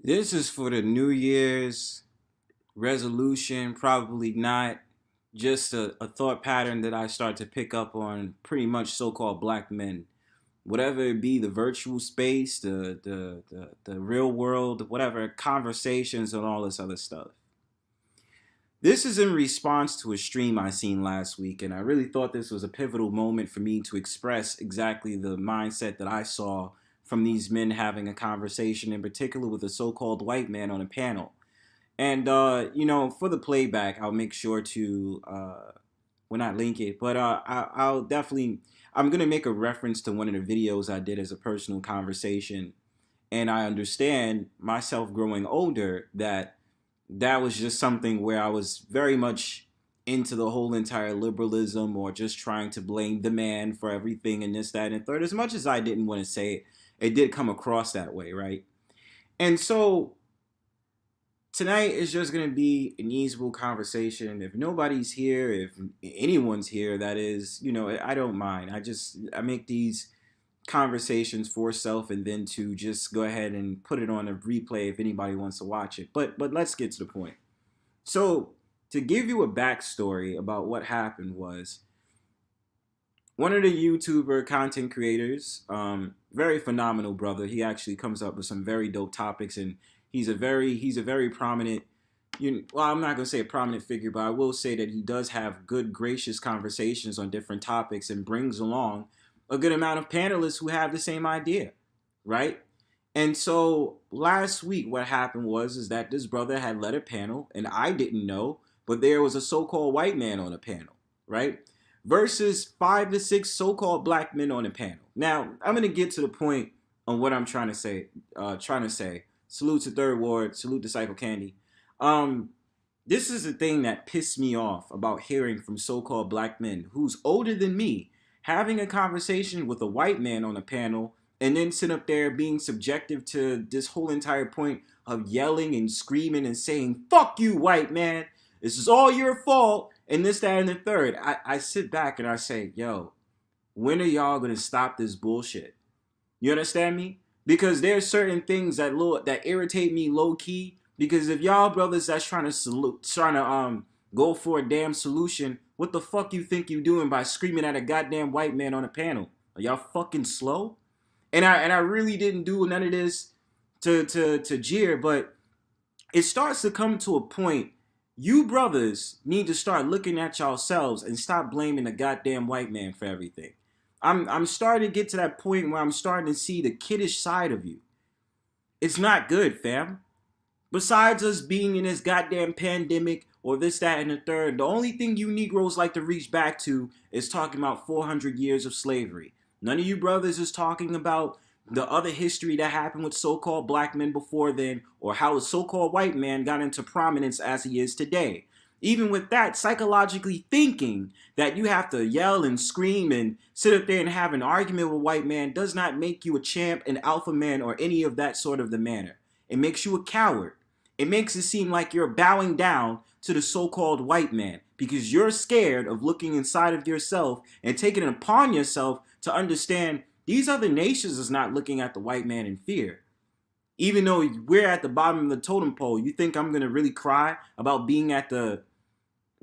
This is for the New Year's resolution, probably not. Just a thought pattern that I start to pick up on pretty much so called black men. Whatever it be, the virtual space, the real world, whatever, conversations and all this other stuff. This is in response to a stream I seen last week, and I really thought this was a pivotal moment for me to express exactly the mindset that I saw from these men having a conversation, in particular with a so-called white man on a panel. And for the playback, I'll make sure to well, not link it, but I'll definitely. I'm gonna make a reference to one of the videos I did as a personal conversation, and I understand myself growing older that that was just something where I was very much into the whole entire liberalism or just trying to blame the man for everything and this, that, and the third. As much as I didn't want to say it, it did come across that way, right? And so tonight is just going to be an easable conversation. If nobody's here, if anyone's here, that is, I don't mind. I make these conversations for self and then to just go ahead and put it on a replay if anybody wants to watch it. But let's get to the point. So to give you a backstory about what happened was one of the YouTuber content creators, very phenomenal brother. He actually comes up with some very dope topics, and he's a very prominent. Well, I'm not gonna say a prominent figure, but I will say that he does have good, gracious conversations on different topics and brings along a good amount of panelists who have the same idea, right? And so last week, what happened was is that this brother had led a panel, and I didn't know, but there was a so-called white man on a panel, right? Versus 5 to 6 so-called black men on a panel. Now, I'm gonna get to the point on what I'm trying to say. Salute to Third Ward. Salute to Psycho Candy. Um, this is the thing that pissed me off about hearing from so-called black men who's older than me having a conversation with a white man on a panel and then sit up there being subjective to this whole entire point of yelling and screaming and saying, fuck you, white man. This is all your fault. and this, that, and the third. I sit back and I say, yo, when are y'all gonna stop this bullshit? You understand me? Because there's certain things that irritate me low key. Because if y'all brothers that's trying to go for a damn solution, what the fuck you think you doing by screaming at a goddamn white man on a panel? Are y'all fucking slow? And I really didn't do none of this to jeer, but it starts to come to a point. You brothers need to start looking at yourselves and stop blaming the goddamn white man for everything. I'm starting to get to that point where I'm starting to see the kiddish side of you. It's not good, fam. Besides us being in this goddamn pandemic or this, that, and the third, the only thing you Negroes like to reach back to is talking about 400 years of slavery. None of you brothers is talking about the other history that happened with so-called black men before then, or how the so-called white man got into prominence as he is today. Even with that, psychologically thinking that you have to yell and scream and sit up there and have an argument with a white man does not make you a champ, an alpha man, or any of that sort of the manner. It makes you a coward. It makes it seem like you're bowing down to the so-called white man because you're scared of looking inside of yourself and taking it upon yourself to understand these other nations is not looking at the white man in fear. Even though we're at the bottom of the totem pole, you think I'm gonna really cry about being at the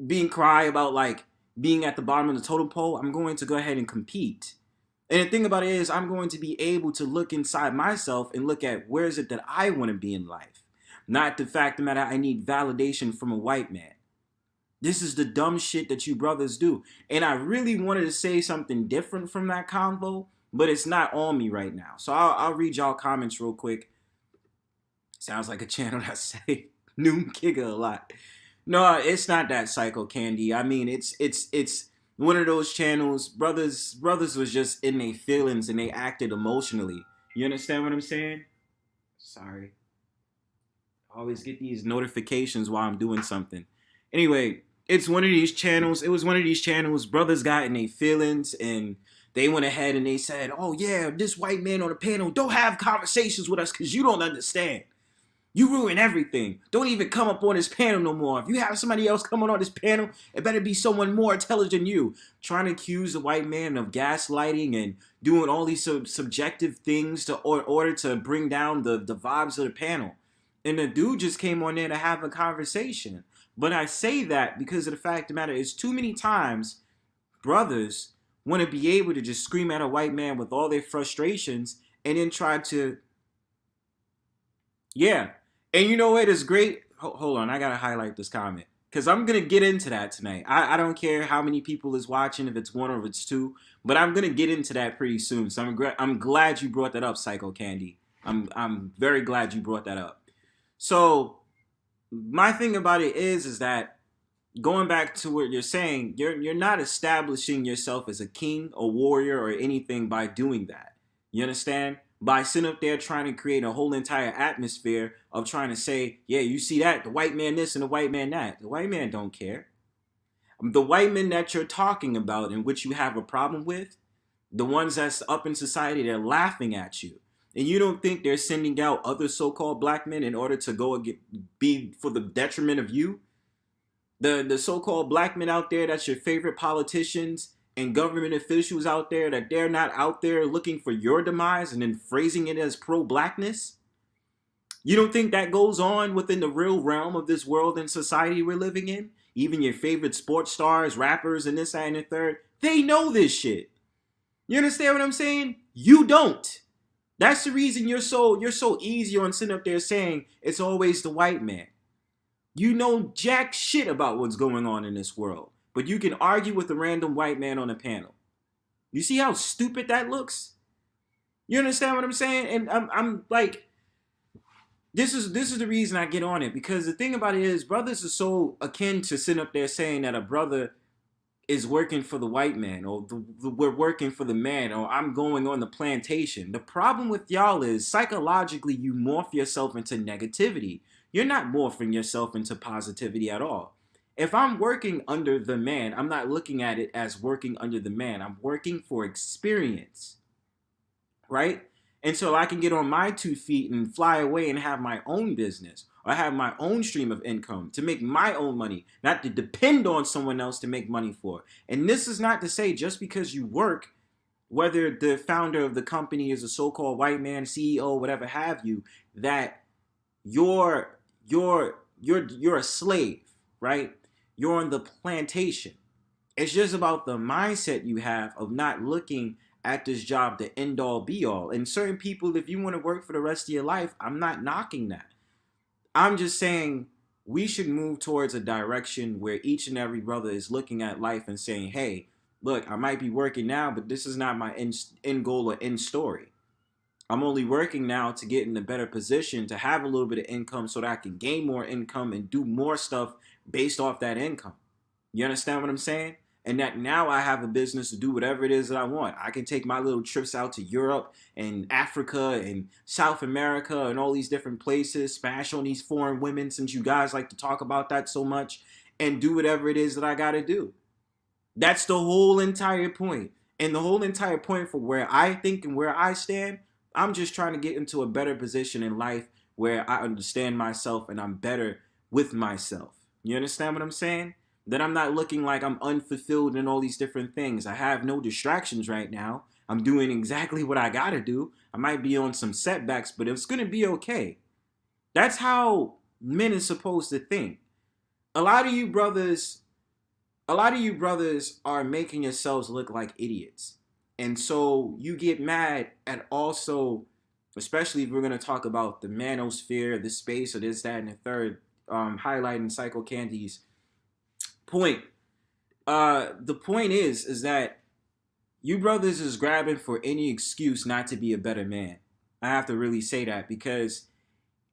being at the bottom of the totem pole? I'm going to go ahead and compete. And the thing about it is I'm going to be able to look inside myself and look at where is it that I want to be in life. Not the fact that I need validation from a white man. This is the dumb shit that you brothers do. And I really wanted to say something different from that convo, but it's not on me right now. So I'll read y'all comments real quick. Sounds like a channel that say Noom Kigga a lot. No, it's not that Psycho Candy. I mean, it's one of those channels. Brothers was just in their feelings and they acted emotionally. You understand what I'm saying? Sorry. I always get these notifications while I'm doing something. Anyway, it's one of these channels. It was one of these channels. Brothers got in their feelings and they went ahead and they said, oh yeah, this white man on the panel, don't have conversations with us because you don't understand. You ruin everything. Don't even come up on this panel no more. If you have somebody else coming on this panel, it better be someone more intelligent than you. Trying to accuse the white man of gaslighting and doing all these subjective things in order to bring down the vibes of the panel. And the dude just came on there to have a conversation. But I say that because of the fact of the matter is too many times brothers want to be able to just scream at a white man with all their frustrations and then try to, yeah. And you know what is great? Hold on, I gotta highlight this comment because I'm gonna get into that tonight. I don't care how many people is watching, if it's one or if it's two, but I'm gonna get into that pretty soon. So I'm glad you brought that up, Psycho Candy. I'm very glad you brought that up. So my thing about it is that going back to what you're saying, you're not establishing yourself as a king, a warrior, or anything by doing that. You understand? By sitting up there trying to create a whole entire atmosphere of trying to say, yeah, you see that, the white man this and the white man that. The white man don't care. The white men that you're talking about and which you have a problem with, the ones that's up in society, they're laughing at you. And you don't think they're sending out other so-called black men in order to go and be for the detriment of you? The so-called black men out there that's your favorite politicians and government officials out there, that they're not out there looking for your demise and then phrasing it as pro-blackness? You don't think that goes on within the real realm of this world and society we're living in? Even your favorite sports stars, rappers, and this, that, and the third, they know this shit. You understand what I'm saying? You don't. That's the reason you're so easy on sitting up there saying it's always the white man. You know jack shit about what's going on in this world, but you can argue with a random white man on a panel. You see how stupid that looks? You understand what I'm saying? And I'm like, this is the reason I get on it, because the thing about it is brothers are so akin to sitting up there saying that a brother is working for the white man, or we're working for the man, or I'm going on the plantation. The problem with y'all is psychologically you morph yourself into negativity. You're not morphing yourself into positivity at all. If I'm working under the man, I'm not looking at it as working under the man. I'm working for experience, right? And so I can get on my 2 feet and fly away and have my own business. or have my own stream of income to make my own money, not to depend on someone else to make money for. And this is not to say just because you work, whether the founder of the company is a so-called white man, CEO, whatever have you, that you're you're a slave, right? You're on the plantation. It's just about the mindset you have of not looking at this job the end all be all. And certain people, if you want to work for the rest of your life, I'm not knocking that. I'm just saying we should move towards a direction where each and every brother is looking at life and saying, hey, look, I might be working now, but this is not my end goal or end story. I'm only working now to get in a better position to have a little bit of income so that I can gain more income and do more stuff based off that income. You understand what I'm saying? And that now I have a business to do whatever it is that I want. I can take my little trips out to Europe and Africa and South America and all these different places, smash on these foreign women since you guys like to talk about that so much, and do whatever it is that I got to do. That's the whole entire point. And the whole entire point for where I think and where I stand, I'm just trying to get into a better position in life where I understand myself and I'm better with myself. You understand what I'm saying? That I'm not looking like I'm unfulfilled in all these different things. I have no distractions right now. I'm doing exactly what I gotta do. I might be on some setbacks, but it's gonna be okay. That's how men are supposed to think. A lot of you brothers, a lot of you brothers are making yourselves look like idiots. And so you get mad at also, especially if we're gonna talk about the manosphere, the space, or this, that, and the third, highlighting Psycho Candy's point. The point is that you brothers is grabbing for any excuse not to be a better man. I have to really say that because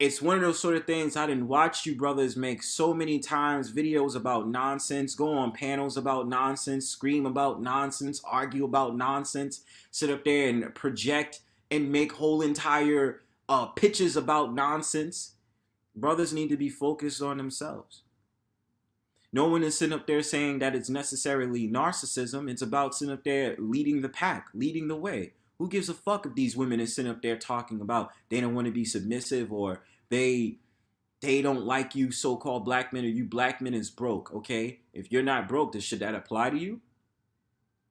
it's one of those sort of things I didn't watch you brothers make so many times, videos about nonsense, go on panels about nonsense, scream about nonsense, argue about nonsense, sit up there and project and make whole entire pitches about nonsense. Brothers need to be focused on themselves. No one is sitting up there saying that it's necessarily narcissism. It's about sitting up there leading the pack, leading the way. Who gives a fuck if these women are sitting up there talking about they don't want to be submissive or they don't like you so-called black men or you black men is broke, okay? If you're not broke, should that apply to you?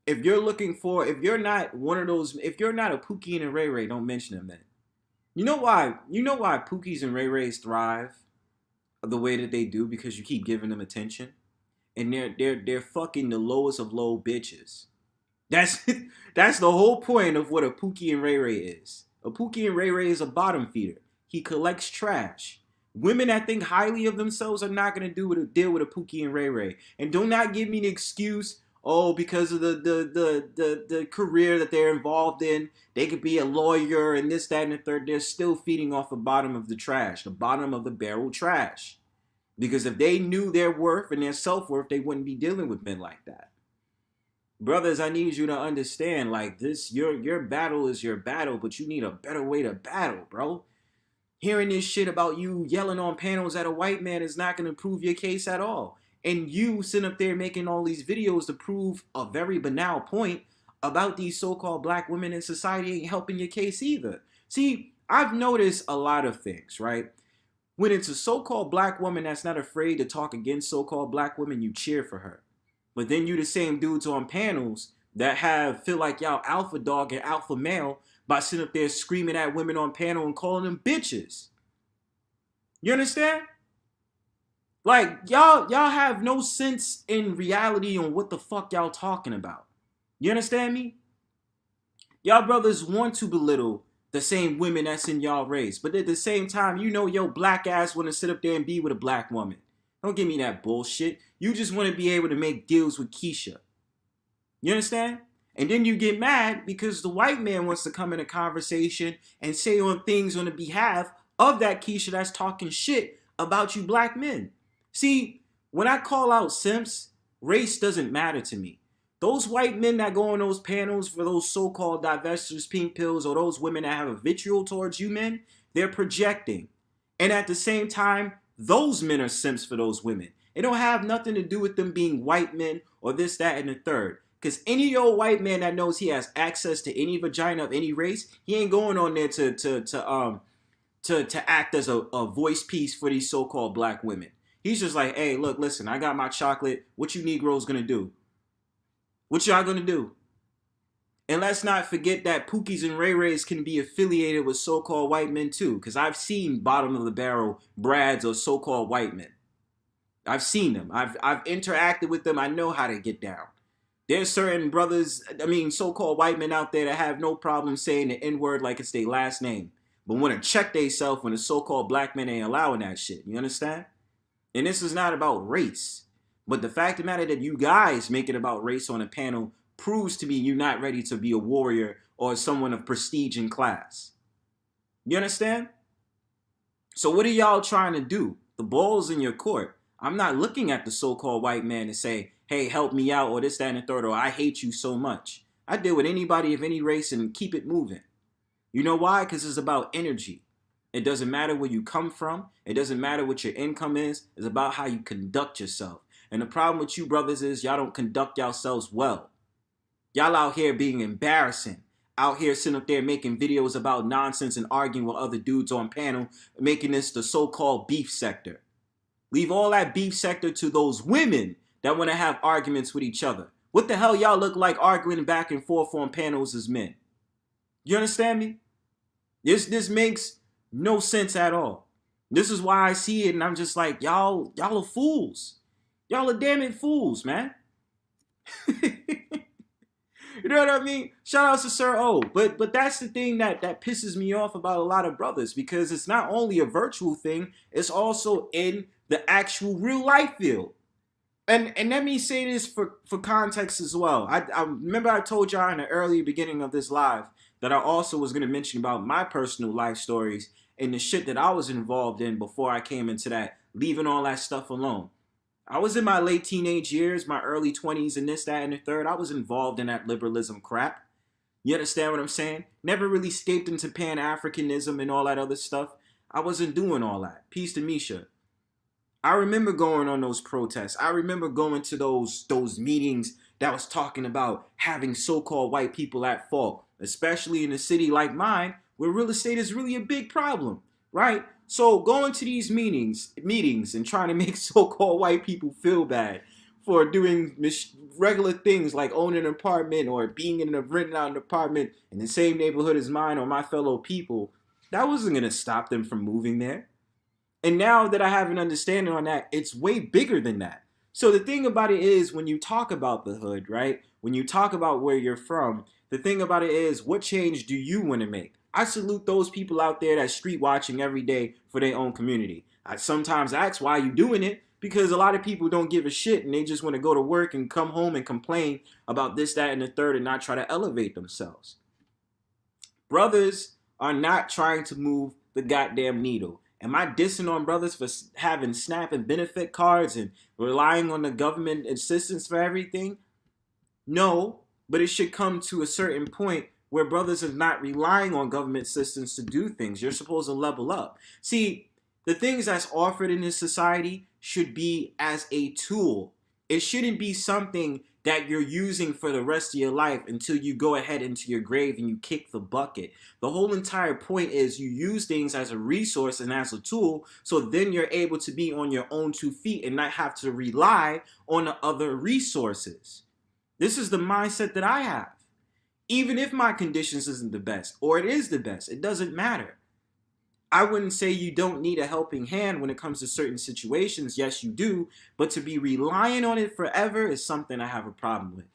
If you're not one of those, if you're not a Pookie and a Ray Ray, don't mention them then. You know why Pookies and Ray Rays thrive the way that they do? Because you keep giving them attention. And they're fucking the lowest of low bitches. That's the whole point of what a Pookie and Ray Ray is. A Pookie and Ray Ray is a bottom feeder. He collects trash. Women that think highly of themselves are not going to deal with a Pookie and Ray Ray. And do not give me an excuse, because of the career that they're involved in, they could be a lawyer and this, that, and the third. They're still feeding off the bottom of the trash, the bottom of the barrel trash. Because if they knew their worth and their self-worth, they wouldn't be dealing with men like that. Brothers, I need you to understand, like this, your battle is your battle, but you need a better way to battle, bro. Hearing this shit about you yelling on panels at a white man is not going to prove your case at all. And you sitting up there making all these videos to prove a very banal point about these so-called black women in society ain't helping your case either. See, I've noticed a lot of things, right? When it's a so-called black woman that's not afraid to talk against so-called black women, you cheer for her. But then you the same dudes on panels that feel like y'all alpha dog and alpha male by sitting up there screaming at women on panel and calling them bitches. You understand? Like, y'all have no sense in reality on what the fuck y'all talking about. You understand me? Y'all brothers want to belittle the same women that's in y'all race. But at the same time, you know your black ass want to sit up there and be with a black woman. Don't give me that bullshit. You just want to be able to make deals with Keisha. You understand? And then you get mad because the white man wants to come in a conversation and say on things on the behalf of that Keisha that's talking shit about you black men. See, when I call out simps, race doesn't matter to me. Those white men that go on those panels for those so-called divestors, pink pills, or those women that have a vitriol towards you men, they're projecting. And at the same time, those men are simps for those women. It don't have nothing to do with them being white men or this, that, and the third. Because any old white man that knows he has access to any vagina of any race, he ain't going on there to to act as a voice piece for these so-called black women. He's just like, hey, look, listen, I got my chocolate. What you Negroes gonna do? What y'all gonna do? And let's not forget that Pookies and Ray Rays can be affiliated with so-called white men too, because I've seen bottom of the barrel Brads or so-called white men. I've seen them. I've interacted with them. I know how to get down. There's certain brothers, so-called white men out there that have no problem saying the N-word like it's their last name, but want to check theyself when the so-called black men ain't allowing that shit. You understand? And this is not about race. But the fact of the matter that you guys make it about race on a panel proves to me you're not ready to be a warrior or someone of prestige and class. You understand? So what are y'all trying to do? The ball's in your court. I'm not looking at the so-called white man to say, hey, help me out, or this, that, and the third, or I hate you so much. I deal with anybody of any race and keep it moving. You know why? Because it's about energy. It doesn't matter where you come from. It doesn't matter what your income is. It's about how you conduct yourself. And the problem with you brothers is y'all don't conduct yourselves well. Y'all out here being embarrassing. Out here sitting up there making videos about nonsense and arguing with other dudes on panel, making this the so-called beef sector. Leave all that beef sector to those women that want to have arguments with each other. What the hell y'all look like arguing back and forth on panels as men? You understand me? This makes no sense at all. This is why I see it and I'm just like, y'all are fools. Y'all are damn it fools, man. You know what I mean? Shout out to Sir O. But that's the thing that pisses me off about a lot of brothers, because it's not only a virtual thing, it's also in the actual real life field. And let me say this for context as well. I remember I told y'all in the early beginning of this live that I also was going to mention about my personal life stories and the shit that I was involved in before I came into that, leaving all that stuff alone. I was in my late teenage years, my early 20s, and this, that, and the third. I was involved in that liberalism crap. You understand what I'm saying? Never really escaped into Pan-Africanism and all that other stuff. I wasn't doing all that. Peace to Misha. I remember going on those protests. I remember going to those meetings that was talking about having so-called white people at fault, especially in a city like mine, where real estate is really a big problem, right? So going to these meetings and trying to make so-called white people feel bad for doing regular things like owning an apartment or being in renting out an apartment in the same neighborhood as mine or my fellow people, that wasn't going to stop them from moving there. And now that I have an understanding on that, it's way bigger than that. So the thing about it is, when you talk about the hood, right? When you talk about where you're from, the thing about it is, what change do you want to make? I salute those people out there that's street watching every day for their own community. I sometimes ask, why are you doing it? Because a lot of people don't give a shit and they just want to go to work and come home and complain about this, that, and the third and not try to elevate themselves. Brothers are not trying to move the goddamn needle. Am I dissing on brothers for having SNAP and benefit cards and relying on the government assistance for everything? No, but it should come to a certain point where brothers are not relying on government assistance to do things. You're supposed to level up. See, the things that's offered in this society should be as a tool. It shouldn't be something that you're using for the rest of your life until you go ahead into your grave and you kick the bucket. The whole entire point is you use things as a resource and as a tool, so then you're able to be on your own 2 feet and not have to rely on the other resources. This is the mindset that I have. Even if my conditions isn't the best, or it is the best, it doesn't matter. I wouldn't say you don't need a helping hand when it comes to certain situations. Yes, you do. But to be relying on it forever is something I have a problem with.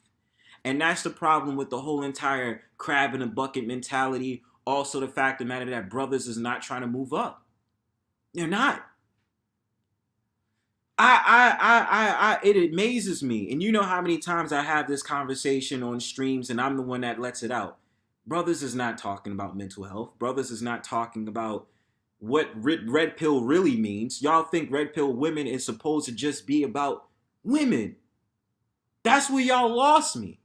And that's the problem with the whole entire crab in a bucket mentality. Also the fact of the matter that brothers is not trying to move up. They're not. It amazes me. And you know how many times I have this conversation on streams and I'm the one that lets it out. Brothers is not talking about mental health. Brothers is not talking about what red pill really means. Y'all think red pill women is supposed to just be about women. That's where y'all lost me.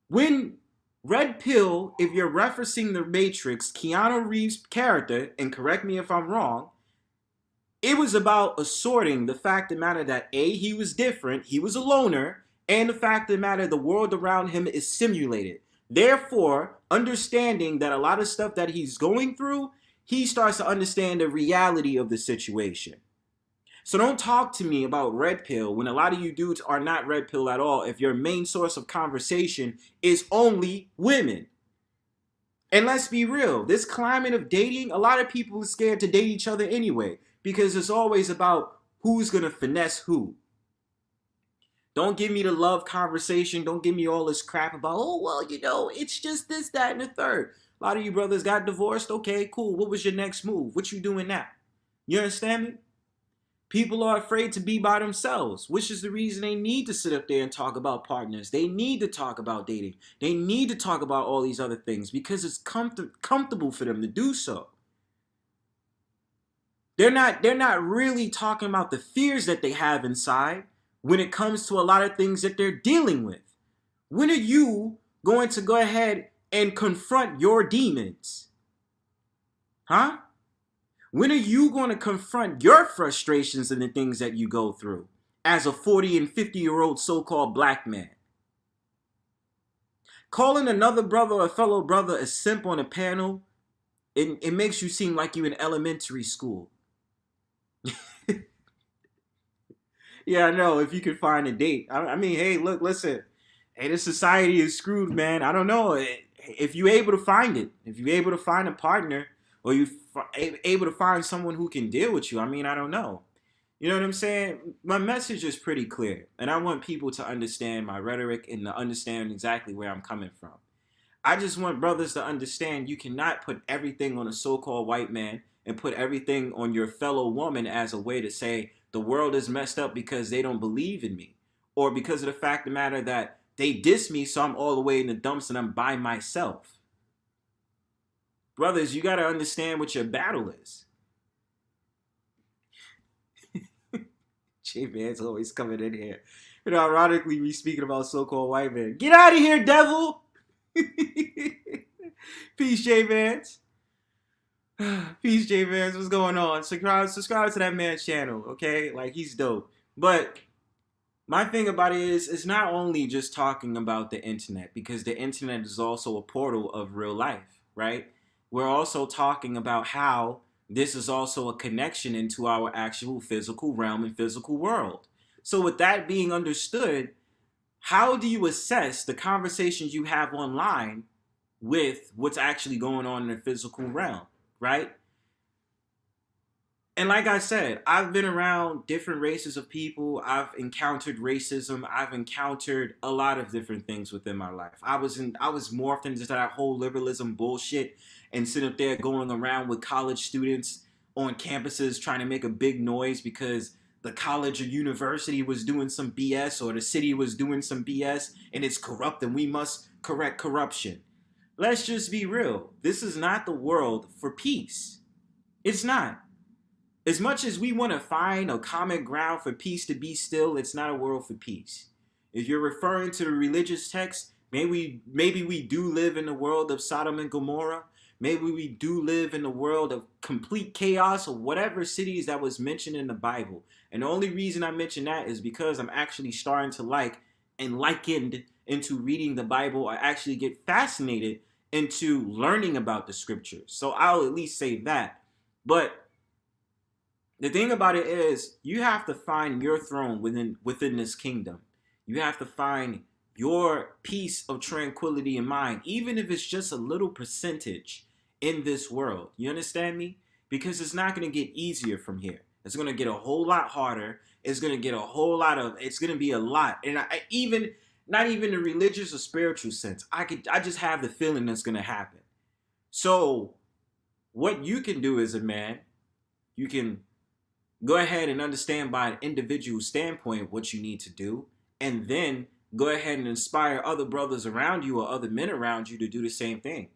When red pill, if you're referencing the Matrix, Keanu Reeves' character, and correct me if I'm wrong, it was about assorting the fact of the matter that A, he was different, he was a loner, and the fact of the matter the world around him is simulated. Therefore, understanding that a lot of stuff that he's going through, he starts to understand the reality of the situation. So don't talk to me about red pill when a lot of you dudes are not red pill at all if your main source of conversation is only women. And let's be real, this climate of dating, a lot of people are scared to date each other anyway because it's always about who's going to finesse who. Don't give me the love conversation. Don't give me all this crap about, oh, well, it's just this, that, and the third. A lot of you brothers got divorced. Okay, cool. What was your next move? What you doing now? You understand me? People are afraid to be by themselves, which is the reason they need to sit up there and talk about partners. They need to talk about dating. They need to talk about all these other things because it's comfortable for them to do so. They're not really talking about the fears that they have inside when it comes to a lot of things that they're dealing with. When are you going to go ahead and confront your demons? Huh? When are you going to confront your frustrations and the things that you go through as a 40 and 50-year-old so-called black man? Calling another brother or fellow brother a simp on a panel, it makes you seem like you're in elementary school. Yeah, I know. If you could find a date. I mean, hey, look, listen. Hey, this society is screwed, man. I don't know. If you're able to find it, if you're able to find a partner, or you're able to find someone who can deal with you, I mean, I don't know. You know what I'm saying? My message is pretty clear. And I want people to understand my rhetoric and to understand exactly where I'm coming from. I just want brothers to understand you cannot put everything on a so-called white man and put everything on your fellow woman as a way to say the world is messed up because they don't believe in me. Or because of the fact of the matter that they diss me, so I'm all the way in the dumps and I'm by myself. Brothers, you got to understand what your battle is. J-Man's always coming in here. Ironically, we speaking about so-called white men. Get out of here, devil! Peace, J-Mans. Peace, J-Mans. What's going on? Subscribe to that man's channel, okay? Like, he's dope. But my thing about it is, it's not only just talking about the internet, because the internet is also a portal of real life, right? We're also talking about how this is also a connection into our actual physical realm and physical world. So with that being understood, how do you assess the conversations you have online with what's actually going on in the physical realm, right? And like I said, I've been around different races of people. I've encountered racism. I've encountered a lot of different things within my life. I was morphed into that whole liberalism bullshit and sitting up there going around with college students on campuses trying to make a big noise because the college or university was doing some BS or the city was doing some BS and it's corrupt and we must correct corruption. Let's just be real. This is not the world for peace. It's not. As much as we want to find a common ground for peace to be still, it's not a world for peace. If you're referring to the religious text, maybe we do live in the world of Sodom and Gomorrah. Maybe we do live in the world of complete chaos or whatever cities that was mentioned in the Bible. And the only reason I mention that is because I'm actually starting to like and likened into reading the Bible. I actually get fascinated into learning about the scriptures. So I'll at least say that. But the thing about it is, you have to find your throne within this kingdom. You have to find your peace of tranquility in mind, even if it's just a little percentage in this world. You understand me? Because it's not going to get easier from here. It's going to get a whole lot harder. It's going to get it's going to be a lot. And not even the religious or spiritual sense. I just have the feeling that's going to happen. So what you can do as a man, you can go ahead and understand by an individual standpoint what you need to do, and then go ahead and inspire other brothers around you or other men around you to do the same thing.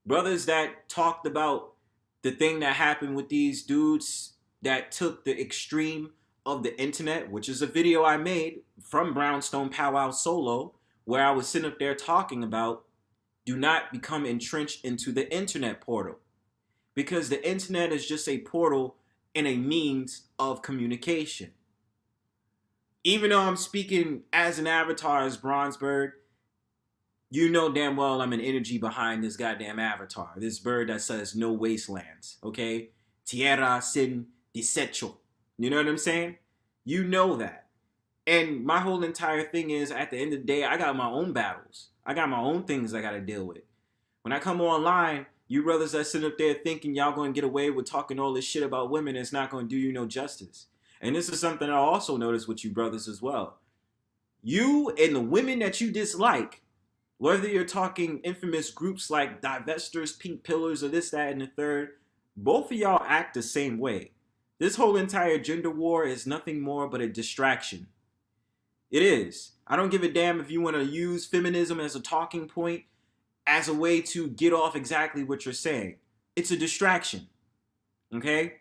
Brothers that talked about the thing that happened with these dudes that took the extreme of the internet, which is a video I made from Brownstone Powwow Solo, where I was sitting up there talking about do not become entrenched into the internet portal. Because the internet is just a portal and a means of communication. Even though I'm speaking as an avatar as Bronzeberg, You know damn well I'm an energy behind this goddamn avatar. This bird that says no wastelands, okay? Tierra sin desecho. You know what I'm saying? You know that. And my whole entire thing is at the end of the day, I got my own battles. I got my own things I got to deal with. When I come online, you brothers that sit up there thinking y'all going to get away with talking all this shit about women, it's not going to do you no justice. And this is something I also noticed with you brothers as well. You and the women that you dislike, whether you're talking infamous groups like Divestors, Pink Pillars, or this, that, and the third, both of y'all act the same way. This whole entire gender war is nothing more but a distraction. It is. I don't give a damn if you want to use feminism as a talking point, as a way to get off exactly what you're saying. It's a distraction. Okay?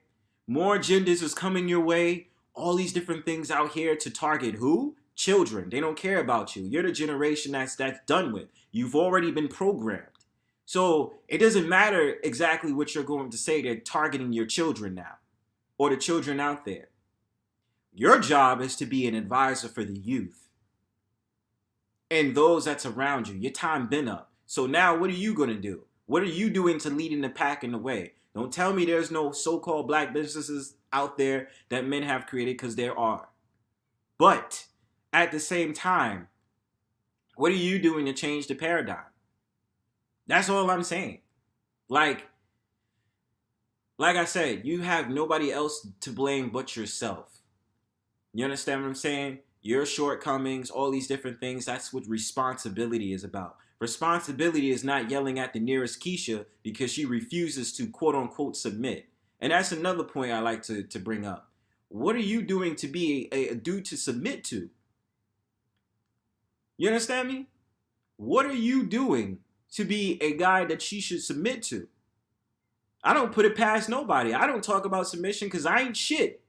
More agendas is coming your way. All these different things out here to target who? Children. They don't care about you. You're the generation that's done with. You've already been programmed. So it doesn't matter exactly what you're going to say. They're targeting your children now, or the children out there. Your job is to be an advisor for the youth and those that's around you. Your time been up. So now what are you going to do? What are you doing to leading the pack in the way? Don't tell me there's no so-called black businesses out there that men have created, because there are. But at the same time, what are you doing to change the paradigm? That's all I'm saying. Like I said, you have nobody else to blame but yourself. You understand what I'm saying? Your shortcomings, all these different things, that's what responsibility is about. Responsibility is not yelling at the nearest Keisha because she refuses to quote unquote submit. And that's another point I like to bring up. What are you doing to be a dude to submit to? You understand me? What are you doing to be a guy that she should submit to? I don't put it past nobody. I don't talk about submission because I ain't shit.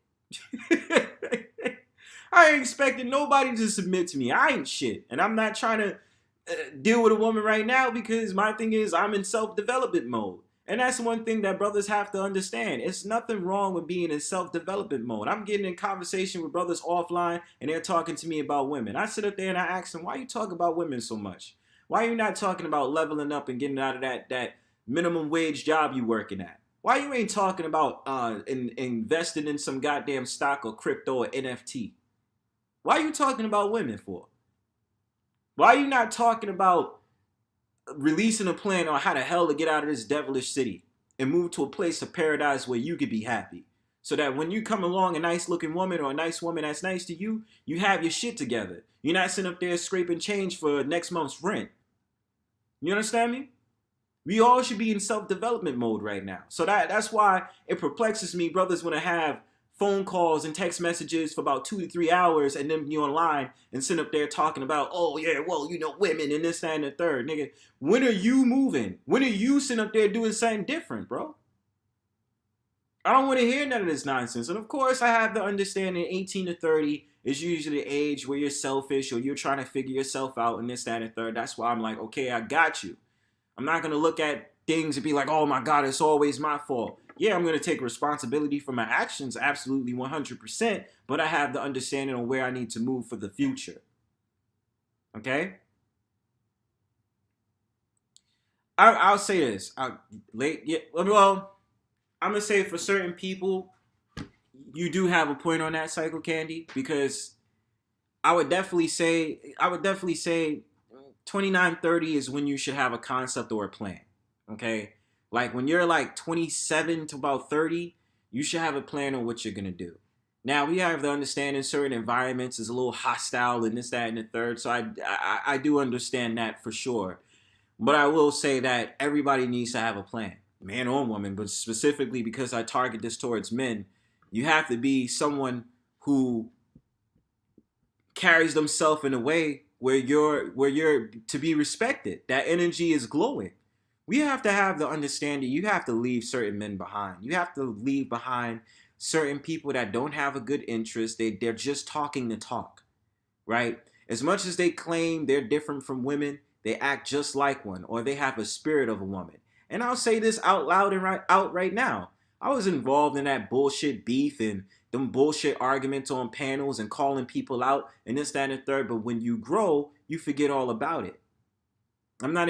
I ain't expecting nobody to submit to me. I ain't shit. And I'm not trying to deal with a woman right now because my thing is I'm in self-development mode. And that's one thing that brothers have to understand. It's nothing wrong with being in self-development mode. I'm getting in conversation with brothers offline and they're talking to me about women. I sit up there and I ask them, why you talk about women so much? Why are you not talking about leveling up and getting out of that minimum wage job you working at? Why you ain't talking about investing in some goddamn stock or crypto or NFT? Why are you talking about women for? Why are you not talking about releasing a plan on how the hell to get out of this devilish city and move to a place of paradise where you could be happy? So that when you come along a nice looking woman or a nice woman that's nice to you, you have your shit together. You're not sitting up there scraping change for next month's rent. You understand me? We all should be in self-development mode right now. So that's why it perplexes me. Brothers want to have phone calls and text messages for about 2 to 3 hours and then be online and sit up there talking about, oh yeah, well, you know, women and this, that, and the third. Nigga, when are you moving? When are you sitting up there doing something different, bro? I don't want to hear none of this nonsense. And of course, I have the understanding 18 to 30 is usually the age where you're selfish or you're trying to figure yourself out and this, that, and the third. That's why I'm like, okay, I got you. I'm not going to look at things and be like, oh my God, it's always my fault. Yeah, I'm going to take responsibility for my actions, absolutely 100%, but I have the understanding of where I need to move for the future. Okay? I'll say this. Well, I'm going to say for certain people, you do have a point on that, Psycho Candy, because I would definitely say 29, 30 is when you should have a concept or a plan. Okay? Like when you're like 27 to about 30, you should have a plan on what you're going to do. Now, we have the understanding certain environments is a little hostile and this, that, and the third. So I do understand that for sure. But I will say that everybody needs to have a plan, man or woman. But specifically because I target this towards men, you have to be someone who carries themselves in a way where you're to be respected. That energy is glowing. We have to have the understanding you have to leave certain men behind. You have to leave behind certain people that don't have a good interest. They're just talking the talk, right? As much as they claim they're different from women, they act just like one, or they have a spirit of a woman. And I'll say this out loud and right now. I was involved in that bullshit beef and them bullshit arguments on panels and calling people out and this, that, and the third. But when you grow, you forget all about it. I'm not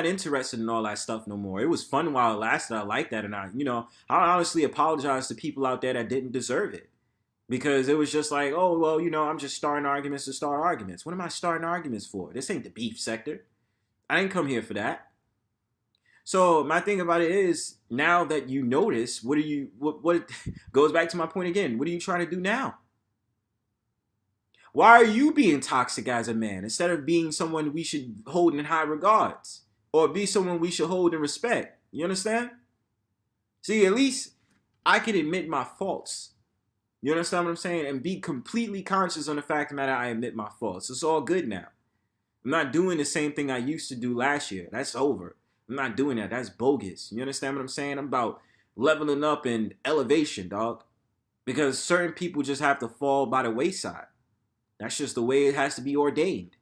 interested in all that stuff no more. It was fun while it lasted. I like that, and I honestly apologize to people out there that didn't deserve it because it was just like, oh well, I'm just starting arguments to start arguments. What am I starting arguments for? This ain't the beef sector. I didn't come here for that. So my thing about it is, now that you notice, what goes back to my point again. What are you trying to do now? Why are you being toxic as a man instead of being someone we should hold in high regards or be someone we should hold in respect? You understand? See, at least I can admit my faults. You understand what I'm saying? And be completely conscious on the fact that I admit my faults. It's all good now. I'm not doing the same thing I used to do last year. That's over. I'm not doing that. That's bogus. You understand what I'm saying? I'm about leveling up and elevation, dog. Because certain people just have to fall by the wayside. That's just the way it has to be ordained.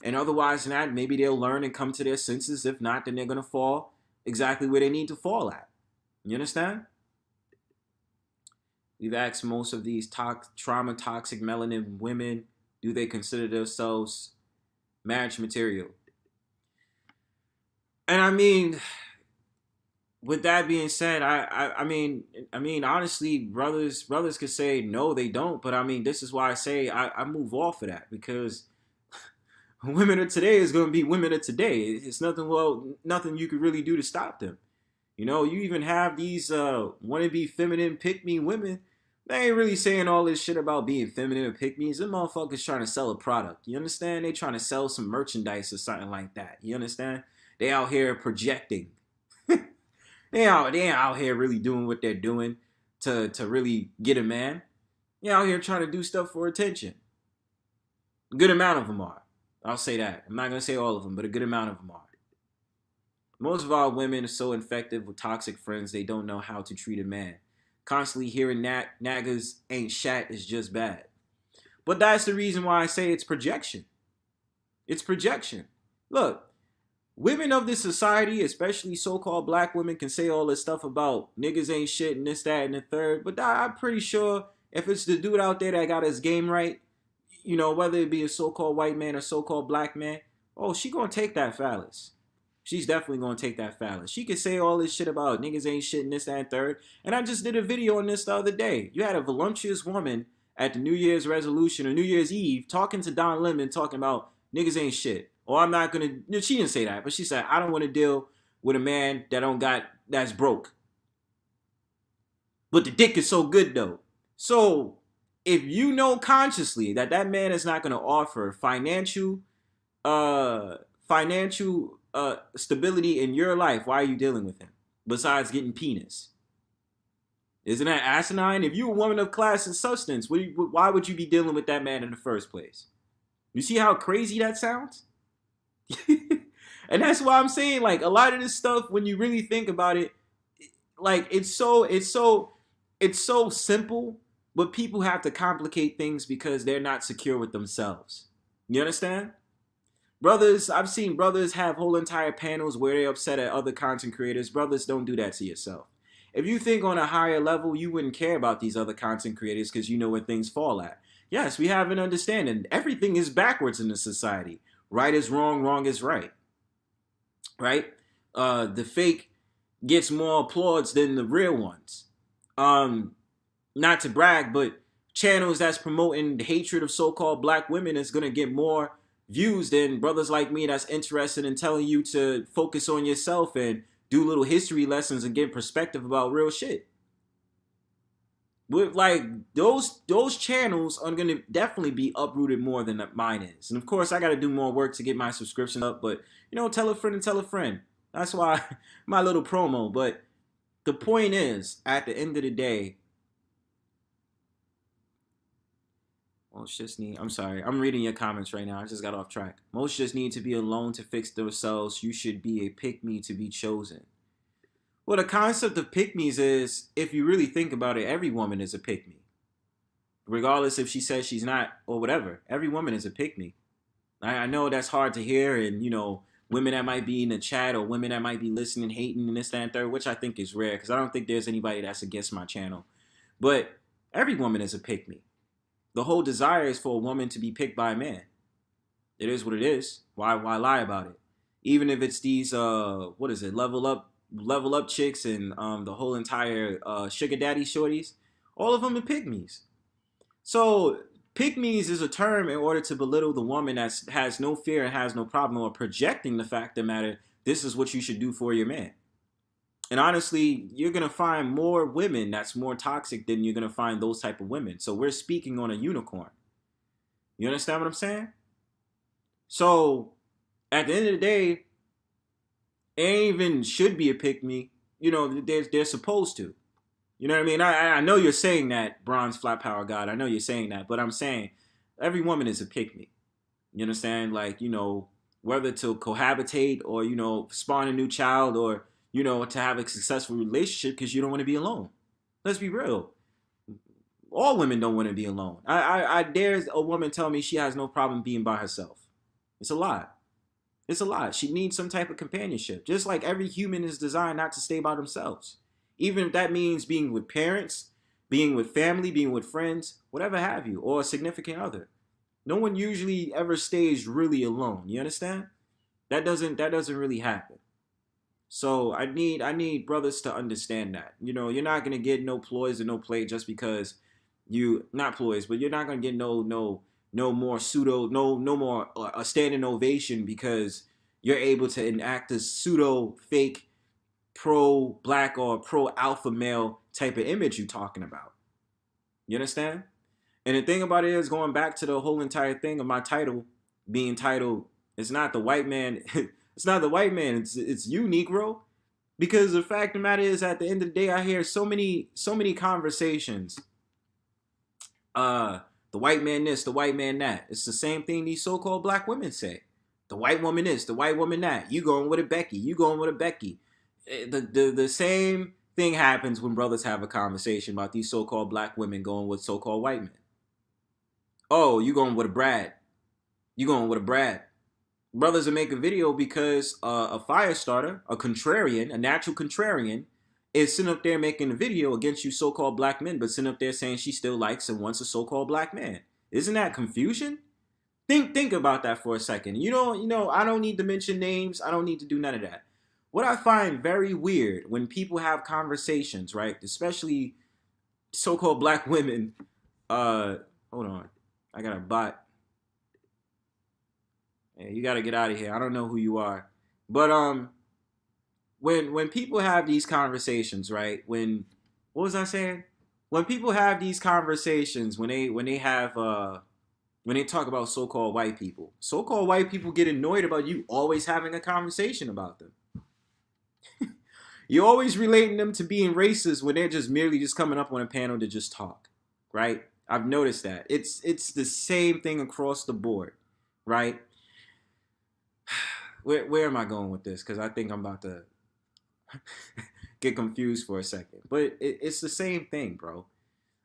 And otherwise than that, maybe they'll learn and come to their senses. If not, then they're going to fall exactly where they need to fall at. You understand? We've asked most of these trauma toxic melanin women, do they consider themselves marriage material? And I mean, with that being said, I mean, honestly, brothers could say no, they don't. But I mean, this is why I say I move off of that, because women of today is going to be women of today. It's nothing you could really do to stop them. You even have these wannabe feminine pick-me women. They ain't really saying all this shit about being feminine or pick-me's. Them motherfuckers trying to sell a product. You understand? They trying to sell some merchandise or something like that. You understand? They out here projecting. They out here really doing what they're doing to really get a man. They out here trying to do stuff for attention. A good amount of them are. I'll say that. I'm not going to say all of them, but a good amount of them are. Most of our women are so infected with toxic friends, they don't know how to treat a man. Constantly hearing naggers ain't shat is just bad. But that's the reason why I say it's projection. It's projection. Look, women of this society, especially so-called black women, can say all this stuff about niggas ain't shit and this, that, and the third. But I'm pretty sure if it's the dude out there that got his game right, whether it be a so-called white man or so-called black man, oh, she gonna take that phallus. She's definitely going to take that phallus. She could say all this shit about niggas ain't shit and this, that, and third. And I just did a video on this the other day. You had a voluptuous woman at the New Year's resolution or New Year's Eve talking to Don Lemon talking about niggas ain't shit. Or I'm not going to, she didn't say that, but she said, I don't want to deal with a man that's broke. But the dick is so good though. So if you know consciously that man is not going to offer financial stability in your life, why are you dealing with him? Besides getting penis. Isn't that asinine? If you're a woman of class and substance, why would you be dealing with that man in the first place? You see how crazy that sounds? And that's why I'm saying, like, a lot of this stuff, when you really think about it, like, it's so simple, but people have to complicate things because they're not secure with themselves. You understand? Brothers, I've seen brothers have whole entire panels where they're upset at other content creators. Brothers, don't do that to yourself. If you think on a higher level, you wouldn't care about these other content creators because you know where things fall at. Yes, we have an understanding. Everything is backwards in the society. Right is wrong, wrong is right. Right? The fake gets more applause than the real ones. Not to brag, but channels that's promoting the hatred of so-called black women is going to get more views than brothers like me that's interested in telling you to focus on yourself and do little history lessons and get perspective about real shit. With like those channels are gonna definitely be uprooted more than mine is. And of course I gotta do more work to get my subscription up, but tell a friend and tell a friend. That's why my little promo. But the point is, at the end of the day, most just need, I'm sorry, I'm reading your comments right now. I just got off track. Most just need to be alone to fix themselves. You should be a pick-me to be chosen. Well, the concept of pick-me's is, if you really think about it, every woman is a pick-me. Regardless if she says she's not or whatever. Every woman is a pick-me. I know that's hard to hear, and, women that might be in the chat or women that might be listening, hating, and this, that, and third, which I think is rare because I don't think there's anybody that's against my channel. But every woman is a pick-me. The whole desire is for a woman to be picked by a man. It is what it is. Why lie about it? Even if it's these what is it, level up chicks and the whole entire sugar daddy shorties, all of them are pygmies. So pygmies is a term in order to belittle the woman that has no fear and has no problem, or projecting the fact of the matter, this is what you should do for your man. And honestly, you're gonna find more women that's more toxic than you're gonna find those type of women. So we're speaking on a unicorn. You understand what I'm saying? So at the end of the day, it ain't even should be a pick me. You know, they're supposed to. You know what I mean? I know you're saying that, Bronze Flat Power God. I know you're saying that, but I'm saying every woman is a pick me. You understand? Like, you know, whether to cohabitate or, you know, spawn a new child or, you know, to have a successful relationship because you don't want to be alone. Let's be real. All women don't want to be alone. I dare a woman tell me she has no problem being by herself. It's a lie. It's a lie. She needs some type of companionship. Just like every human is designed not to stay by themselves. Even if that means being with parents, being with family, being with friends, whatever have you, or a significant other. No one usually ever stays really alone. You understand? That doesn't really happen. So I need brothers to understand that. You know, you're not gonna get no ploys or no play just because you not ploys, but you're not gonna get no more pseudo no more a standing ovation because you're able to enact a pseudo fake pro black or pro alpha male type of image you're talking about. You understand? And the thing about it is, going back to the whole entire thing of my title being titled, it's not the white man, it's not the white man, it's you, Negro. Because the fact of the matter is, at the end of the day, I hear so many conversations. The white man this, the white man that. It's the same thing these so-called black women say. The white woman this, the white woman that. You going with a Becky, you going with a Becky. The same thing happens when brothers have a conversation about these so-called black women going with so-called white men. Oh, you going with a Brad. You going with a Brad. Brothers will make a video because a fire starter, a contrarian, a natural contrarian, is sitting up there making a video against you so-called black men, but sitting up there saying she still likes and wants a so-called black man. Isn't that confusion? Think about that for a second. I don't need to mention names. I don't need to do none of that. What I find very weird when people have conversations, right, especially so-called black women, hold on, I got a bot. Yeah, you got to get out of here. I don't know who you are. But when people have these conversations, right? What was I saying? When people have these conversations, when they talk about so-called white people get annoyed about you always having a conversation about them. You're always relating them to being racist when they're just merely just coming up on a panel to just talk, right? I've noticed that. It's the same thing across the board, right? Where am I going with this? Because I think I'm about to get confused for a second. But it's the same thing, bro.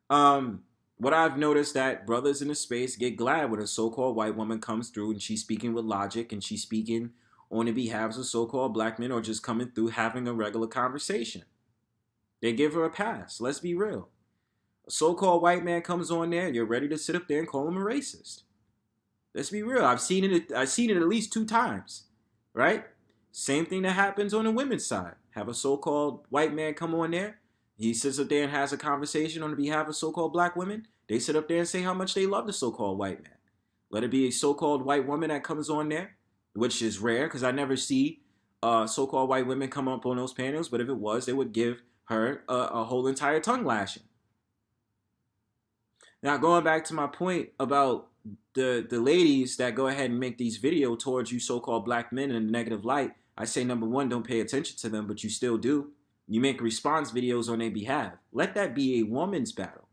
What I've noticed that brothers in the space get glad when a so-called white woman comes through and she's speaking with logic and she's speaking on the behalf of so-called black men or just coming through having a regular conversation. They give her a pass. Let's be real. A so-called white man comes on there, you're ready to sit up there and call him a racist. Let's be real. I've seen it at least 2 times, right? Same thing that happens on the women's side. Have a so-called white man come on there. He sits up there and has a conversation on behalf of so-called black women. They sit up there and say how much they love the so-called white man. Let it be a so-called white woman that comes on there, which is rare because I never see so-called white women come up on those panels. But if it was, they would give her a whole entire tongue lashing. Now, going back to my point about the ladies that go ahead and make these videos towards you so-called black men in a negative light, I say, number one, don't pay attention to them, but you still do. You make response videos on their behalf. Let that be a woman's battle.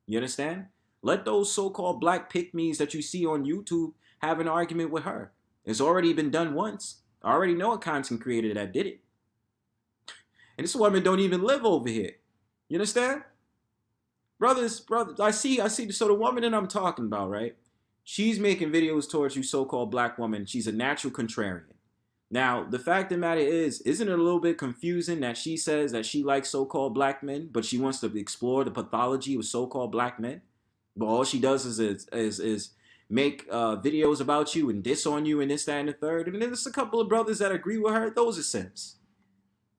You understand? Let those so-called black pick-me's that you see on YouTube have an argument with her. It's already been done once. I already know a content creator that did it. And this woman don't even live over here. You understand? Brothers, I see. So the woman that I'm talking about, right? She's making videos towards you so-called black woman. She's a natural contrarian. Now, the fact of the matter is, isn't it a little bit confusing that she says that she likes so-called black men, but she wants to explore the pathology of so-called black men? But all she does is make videos about you and diss on you and this, that, and the third. And then there's a couple of brothers that agree with her. Those are simps.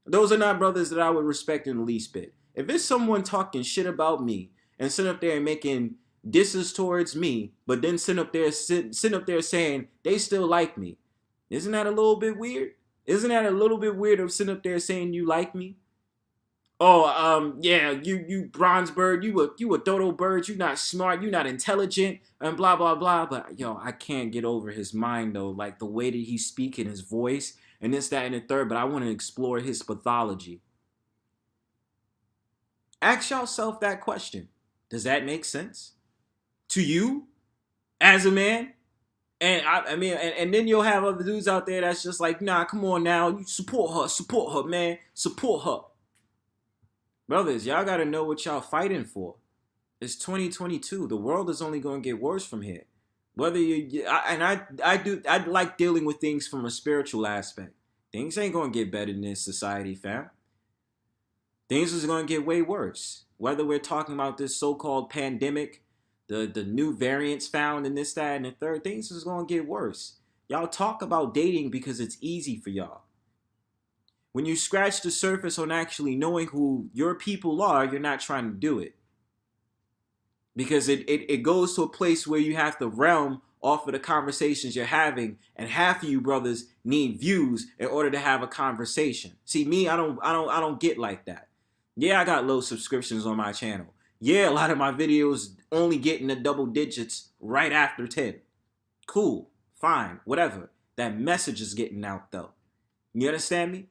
Those are not brothers that I would respect in the least bit. If it's someone talking shit about me and sitting up there and making disses towards me, but then sitting up there saying they still like me, isn't that a little bit weird? Isn't that a little bit weird of sitting up there saying you like me? Oh, yeah, you bronze bird, you a dodo bird, you not smart, you not intelligent, and blah, blah, blah. But, yo, I can't get over his mind, though. Like, the way that he's speaking, his voice, and this, that, and the third. But I want to explore his pathology. Ask yourself that question. Does that make sense to you as a man? And I mean, and then you'll have other dudes out there that's just like, nah, come on now, you support her, man, support her. Brothers, y'all gotta know what y'all fighting for. It's 2022. The world is only gonna get worse from here. Whether I like dealing with things from a spiritual aspect. Things ain't gonna get better in this society, fam. Things is gonna get way worse. Whether we're talking about this so-called pandemic, the new variants found in this, that, and the third, things is gonna get worse. Y'all talk about dating because it's easy for y'all. When you scratch the surface on actually knowing who your people are, you're not trying to do it. Because it goes to a place where you have to realm off of the conversations you're having, and half of you brothers need views in order to have a conversation. See, me, I don't get like that. Yeah, I got low subscriptions on my channel. Yeah, a lot of my videos only get in the double digits right after 10. Cool, fine, whatever. That message is getting out though. You understand me?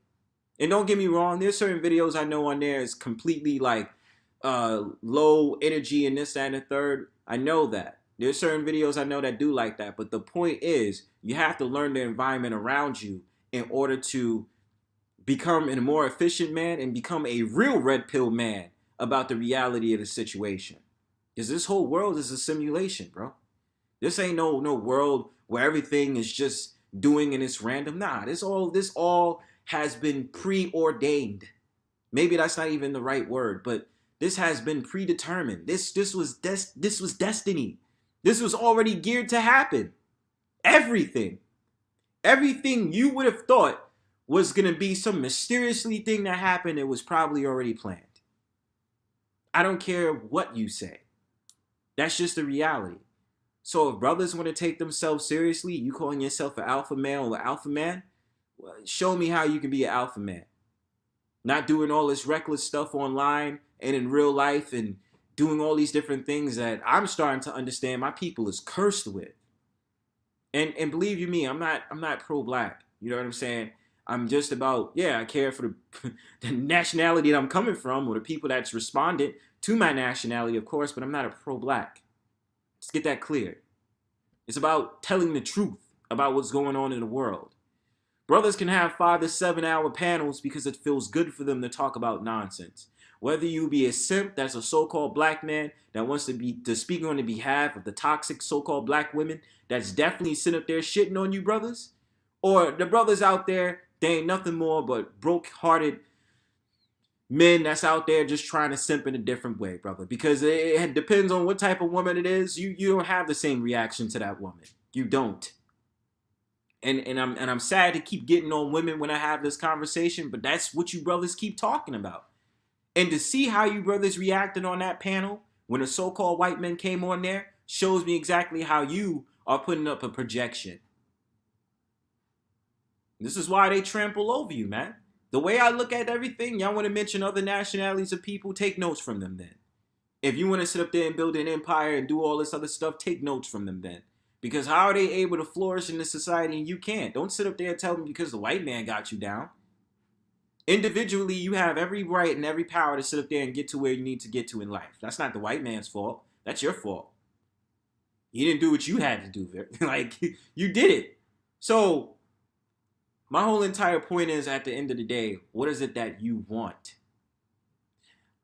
And don't get me wrong, there's certain videos I know on there is completely like low energy and this, that, and the third. I know that. There's certain videos I know that do like that. But the point is, you have to learn the environment around you in order to become a more efficient man and become a real red pill man about the reality of the situation. Because this whole world is a simulation, bro. This ain't no world where everything is just doing and it's random. Nah, this all has been preordained. Maybe that's not even the right word, but this has been predetermined. This was destiny. This was already geared to happen. Everything you would have thought was going to be some mysteriously thing that happened, it was probably already planned. I don't care what you say. That's just the reality. So if brothers want to take themselves seriously, you calling yourself an alpha male or alpha man, well, show me how you can be an alpha man. Not doing all this reckless stuff online and in real life and doing all these different things that I'm starting to understand my people is cursed with. And believe you me, I'm not pro-black. You know what I'm saying? I'm just about, yeah, I care for the nationality that I'm coming from or the people that's responded to my nationality, of course, but I'm not a pro-black. Let's get that clear. It's about telling the truth about what's going on in the world. Brothers can have 5 to 7 hour panels because it feels good for them to talk about nonsense. Whether you be a simp that's a so-called black man that wants to speak on the behalf of the toxic so-called black women that's definitely sitting up there shitting on you brothers, or the brothers out there, they ain't nothing more but broke-hearted men that's out there just trying to simp in a different way, brother. Because it depends on what type of woman it is. You don't have the same reaction to that woman. You don't. And I'm sad to keep getting on women when I have this conversation, but that's what you brothers keep talking about. And to see how you brothers reacted on that panel when a so-called white man came on there shows me exactly how you are putting up a projection. This is why they trample over you, man. The way I look at everything, y'all want to mention other nationalities of people, take notes from them then. If you want to sit up there and build an empire and do all this other stuff, take notes from them then. Because how are they able to flourish in this society and you can't? Don't sit up there and tell them because the white man got you down. Individually, you have every right and every power to sit up there and get to where you need to get to in life. That's not the white man's fault. That's your fault. You didn't do what you had to do. Like, you did it. So, my whole entire point is, at the end of the day, what is it that you want?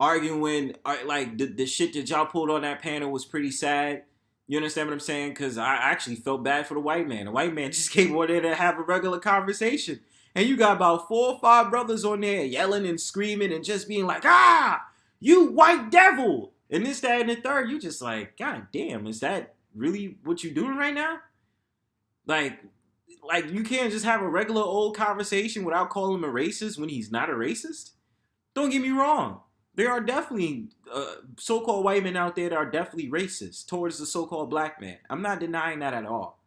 Arguing, like, the shit that y'all pulled on that panel was pretty sad. You understand what I'm saying? Because I actually felt bad for the white man. The white man just came on there to have a regular conversation. And you got about 4 or 5 brothers on there yelling and screaming and just being like, you white devil. And this, that, and the third. You just like, God damn, is that really what you doing right now? Like, like you can't just have a regular old conversation without calling him a racist when he's not a racist. Don't get me wrong. There are definitely so-called white men out there that are definitely racist towards the so-called black man. I'm not denying that at all.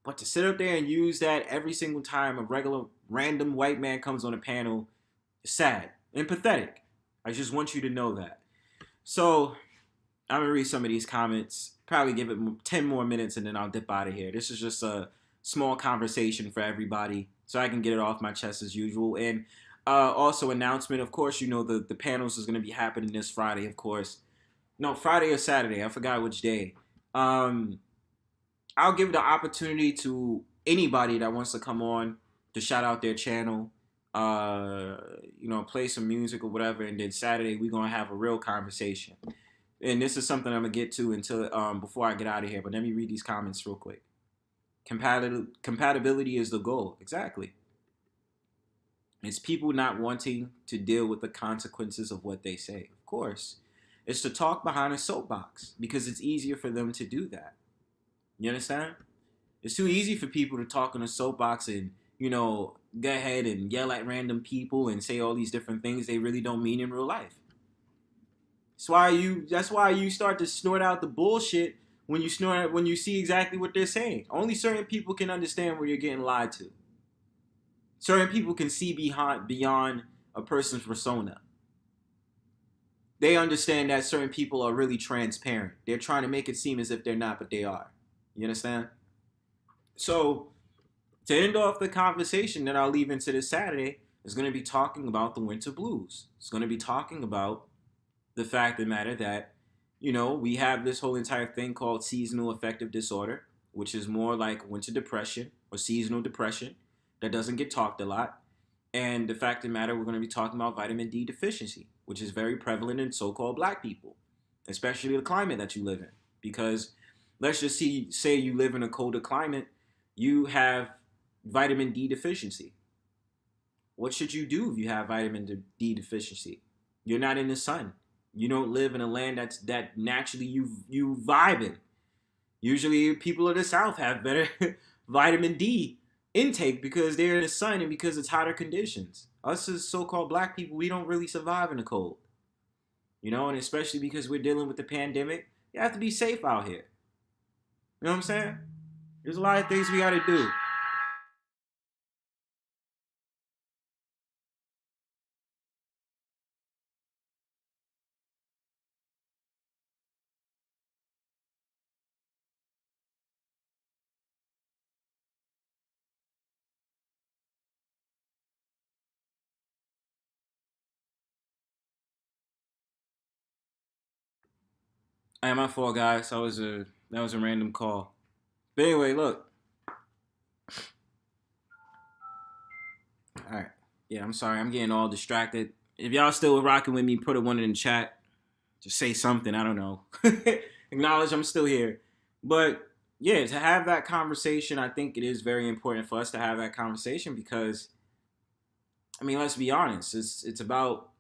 But to sit up there and use that every single time a regular random white man comes on a panel is sad and pathetic. I just want you to know that. So I'm gonna read some of these comments. Probably give it 10 more minutes and then I'll dip out of here. This is just a small conversation for everybody, so I can get it off my chest as usual. And also announcement. Of course, you know the panels is gonna be happening this Friday. Of course, no, Friday or Saturday. I forgot which day. Um, I'll give the opportunity to anybody that wants to come on to shout out their channel. Uh, play some music or whatever, and then Saturday we're gonna have a real conversation. And this is something I'm gonna get to until before I get out of here. But let me read these comments real quick. Compatibility is the goal. Exactly. It's people not wanting to deal with the consequences of what they say. Of course, it's to talk behind a soapbox because it's easier for them to do that. You understand? It's too easy for people to talk on a soapbox and go ahead and yell at random people and say all these different things they really don't mean in real life. That's why you start to snort out the bullshit when you see exactly what they're saying. Only certain people can understand where you're getting lied to. Certain people can see beyond a person's persona. They understand that certain people are really transparent. They're trying to make it seem as if they're not, but they are. You understand? So, to end off the conversation that I'll leave into this Saturday is going to be talking about the winter blues. It's going to be talking about the fact of the matter that, we have this whole entire thing called seasonal affective disorder, which is more like winter depression or seasonal depression that doesn't get talked a lot. And the fact of the matter, we're going to be talking about vitamin D deficiency, which is very prevalent in so-called black people, especially the climate that you live in. Because let's just say you live in a colder climate, you have vitamin D deficiency. What should you do if you have vitamin D deficiency? You're not in the sun. You don't live in a land that naturally you vibe in. Usually people of the South have better vitamin D intake because they're in the sun and because it's hotter conditions. Us as so-called black people, we don't really survive in the cold. And especially because we're dealing with the pandemic, you have to be safe out here. You know what I'm saying? There's a lot of things we got to do. I am my fault, guys. That was a random call. But anyway, look. All right. Yeah, I'm sorry. I'm getting all distracted. If y'all still rocking with me, put a one in the chat. Just say something. I don't know. Acknowledge I'm still here. But yeah, to have that conversation, I think it is very important for us to have that conversation because, let's be honest. It's about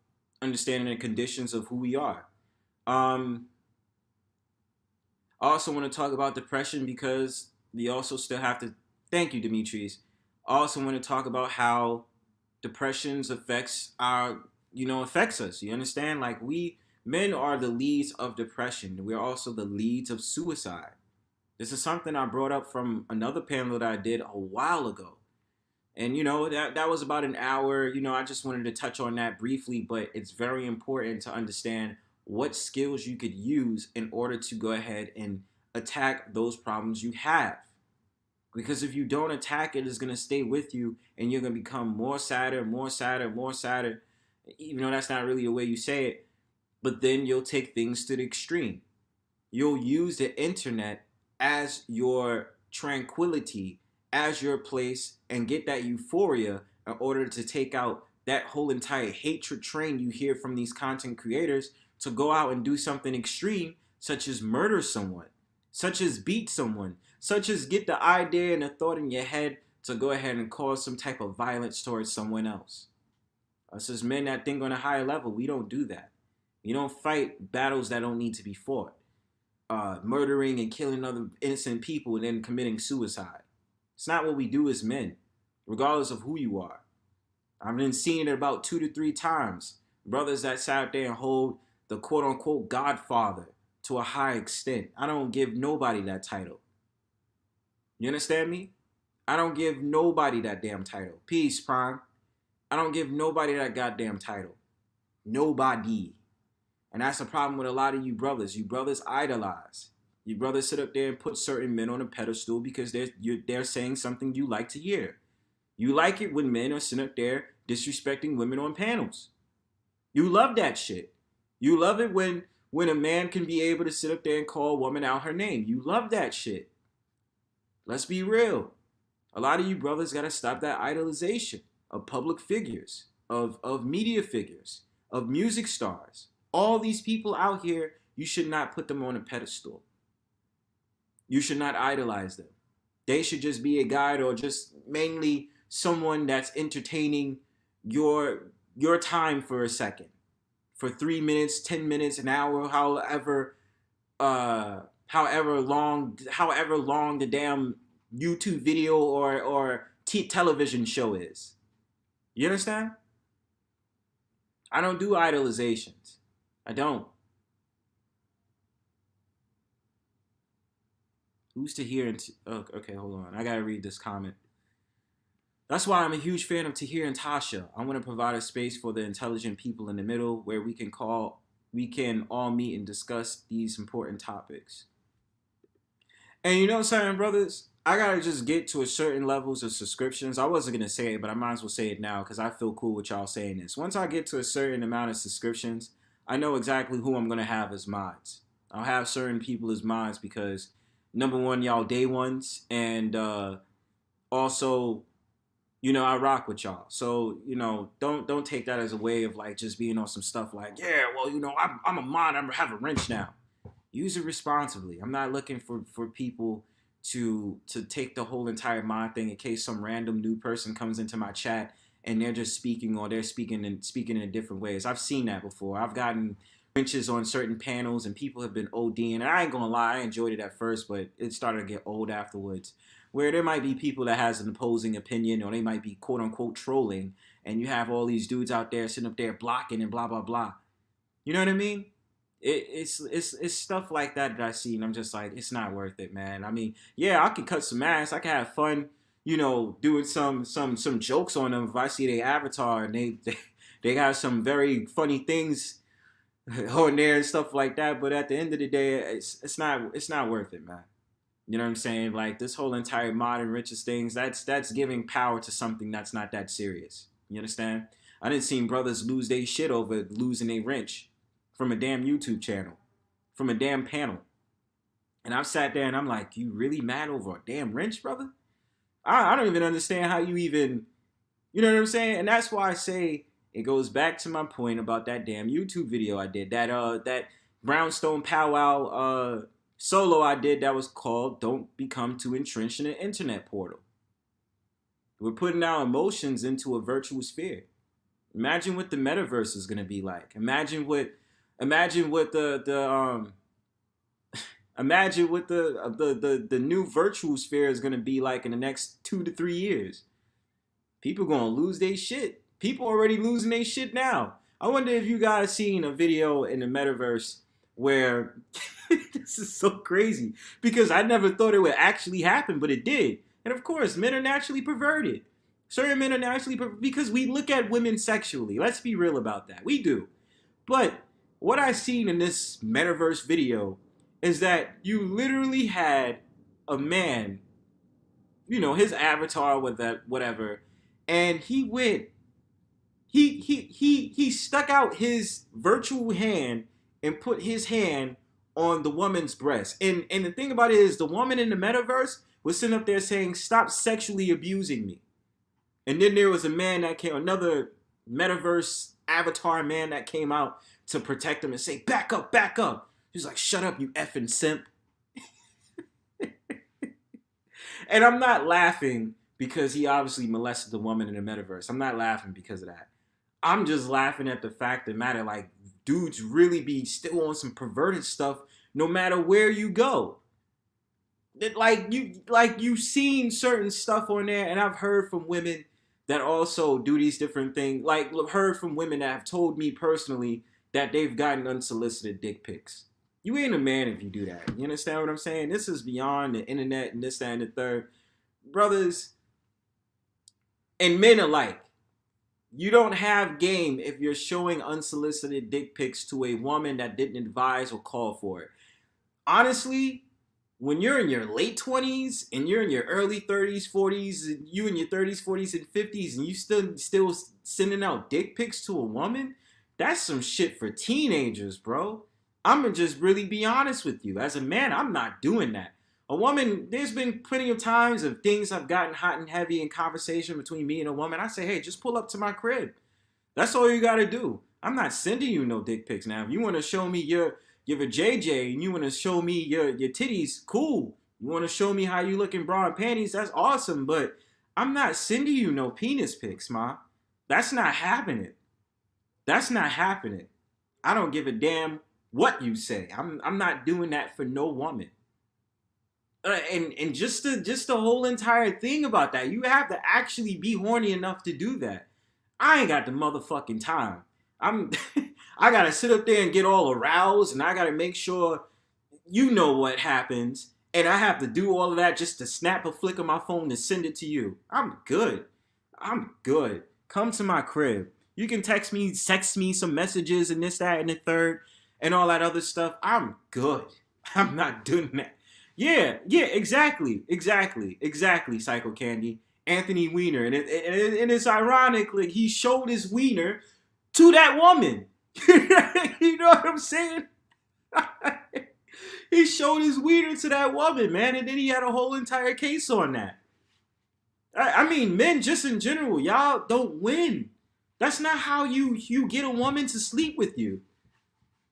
understanding the conditions of who we are. I also want to talk about depression because we also still have to. Thank you, Demetrius. I also want to talk about how depression affects us. You understand? Like men are the leads of depression. We're also the leads of suicide. This is something I brought up from another panel that I did a while ago. And that was about an hour. I just wanted to touch on that briefly, but it's very important to understand what skills you could use in order to go ahead and attack those problems you have. Because if you don't attack it, it's going to stay with you and you're going to become more sadder, more sadder, more sadder, even though that's not really the way you say it. But then you'll take things to the extreme. You'll use the internet as your tranquility, as your place, and get that euphoria in order to take out that whole entire hatred train you hear from these content creators to go out and do something extreme, such as murder someone, such as beat someone, such as get the idea and the thought in your head to go ahead and cause some type of violence towards someone else. Us as men that think on a higher level, we don't do that. We don't fight battles that don't need to be fought. murdering and killing other innocent people and then committing suicide. It's not what we do as men, regardless of who you are. I've been seeing it about 2 to 3 times. Brothers that sat out there and hold the quote unquote Godfather to a high extent. I don't give nobody that title. You understand me? I don't give nobody that damn title. Peace, Prime. I don't give nobody that goddamn title. Nobody. And that's the problem with a lot of you brothers. You brothers idolize. You brothers sit up there and put certain men on a pedestal because they're saying something you like to hear. You like it when men are sitting up there disrespecting women on panels. You love that shit. You love it when a man can be able to sit up there and call a woman out her name. You love that shit. Let's be real. A lot of you brothers got to stop that idolization of public figures, of media figures, of music stars. All these people out here, you should not put them on a pedestal. You should not idolize them. They should just be a guide or just mainly someone that's entertaining your time for a second. For 3 minutes, 10 minutes, an hour, however long the damn YouTube video or television show is. You understand? I don't do idolizations. I don't. Who's Tahir and oh, okay, hold on. I gotta read this comment. That's why I'm a huge fan of Tahir and Tasha. I want to provide a space for the intelligent people in the middle where we can all meet and discuss these important topics. And you know what I'm saying, brothers? I gotta just get to a certain levels of subscriptions. I wasn't gonna say it, but I might as well say it now because I feel cool with y'all saying this. Once I get to a certain amount of subscriptions, I know exactly who I'm gonna have as mods. I'll have certain people as mods because number one, y'all day ones, and also, you know, I rock with y'all. So, you know, don't take that as a way of like just being on some stuff like, yeah, well, you know, I'm a mod, I'm gonna have a wrench now. Use it responsibly. I'm not looking for people to take the whole entire mod thing in case some random new person comes into my chat and they're just speaking or they're speaking in different ways. I've seen that before. I've gotten wrenches on certain panels and people have been ODing, and I ain't gonna lie, I enjoyed it at first, but it started to get old afterwards. Where there might be people that has an opposing opinion or they might be quote unquote trolling, and you have all these dudes out there sitting up there blocking and blah blah blah. You know what I mean? It's stuff like that I see, and I'm just like, it's not worth it, man. I mean, yeah, I could cut some ass, I could have fun, you know, doing some jokes on them if I see their avatar and they got some very funny things on there and stuff like that. But at the end of the day, it's not worth it, man. You know what I'm saying? Like this whole entire modern riches things, that's giving power to something that's not that serious. You understand? I didn't see brothers lose their shit over losing a wrench from a damn YouTube channel, from a damn panel. And I've sat there and I'm like, you really mad over a damn wrench, brother? I don't even understand how you even, you know what I'm saying? And that's why I say it goes back to my point about that damn YouTube video I did, that Brownstone Powwow solo I did that was called "Don't Become Too Entrenched in an Internet Portal." We're putting our emotions into a virtual sphere. Imagine what the metaverse is gonna be like. Imagine what the new virtual sphere is gonna be like in the next 2 to 3 years. People gonna lose their shit. People already losing their shit now. I wonder if you guys seen a video in the metaverse where this is so crazy because I never thought it would actually happen, but it did. And of course, men are naturally perverted. Certain men are naturally because we look at women sexually. Let's be real about that. We do. But what I seen in this metaverse video is that you literally had a man, you know, his avatar with that whatever, and he went. He stuck out his virtual hand and put his hand on the woman's breast. And the thing about it is the woman in the metaverse was sitting up there saying, "Stop sexually abusing me." And then there was a man that came, another metaverse avatar man that came out to protect him and say, "Back up, back up." He's like, "Shut up, you effing simp." And I'm not laughing because he obviously molested the woman in the metaverse. I'm not laughing because of that. I'm just laughing at the fact of the matter, like, dudes really be still on some perverted stuff no matter where you go. Like you've seen certain stuff on there, and I've heard from women that also do these different things. Like heard from women that have told me personally that they've gotten unsolicited dick pics. You ain't a man if you do that. You understand what I'm saying? This is beyond the internet and this, that, and the third. Brothers and men alike, you don't have game if you're showing unsolicited dick pics to a woman that didn't advise or call for it. Honestly, when you're in your late 20s and you're in your early 30s, 40s, and you in your 30s, 40s, and 50s, and you still sending out dick pics to a woman, that's some shit for teenagers, bro. I'm gonna just really be honest with you. As a man, I'm not doing that. A woman, there's been plenty of times of things I've gotten hot and heavy in conversation between me and a woman. I say, hey, just pull up to my crib. That's all you gotta do. I'm not sending you no dick pics now. If you want to show me your JJ and you want to show me your titties, cool. You want to show me how you look in bra and panties, that's awesome. But I'm not sending you no penis pics, ma. That's not happening. That's not happening. I don't give a damn what you say. I'm not doing that for no woman. And just the whole entire thing about that, you have to actually be horny enough to do that. I ain't got the motherfucking time. I gotta sit up there and get all aroused, and I gotta make sure you know what happens, and I have to do all of that just to snap a flick of my phone and send it to you. I'm good. I'm good. Come to my crib. You can text me some messages and this, that, and the third, and all that other stuff. I'm good. I'm not doing that. Yeah, exactly, Psycho Candy. Anthony Weiner, and it's ironic, like he showed his wiener to that woman. You know what I'm saying? He showed his wiener to that woman, man, and then he had a whole entire case on that. I mean, men just in general, y'all don't win. That's not how you get a woman to sleep with you.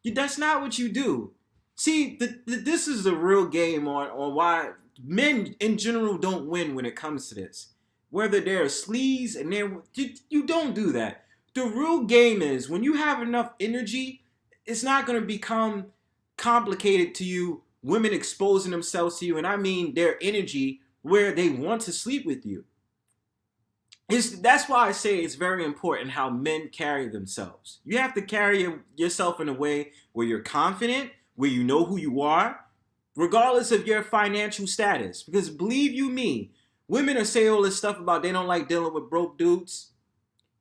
That's not what you do. See, this is the real game on why men in general don't win when it comes to this. Whether they're sleaze and you don't do that. The real game is when you have enough energy, it's not going to become complicated to you, women exposing themselves to you, and I mean their energy where they want to sleep with you. That's why I say it's very important how men carry themselves. You have to carry yourself in a way where you're confident, where you know who you are, regardless of your financial status. Because believe you me, women are saying all this stuff about they don't like dealing with broke dudes.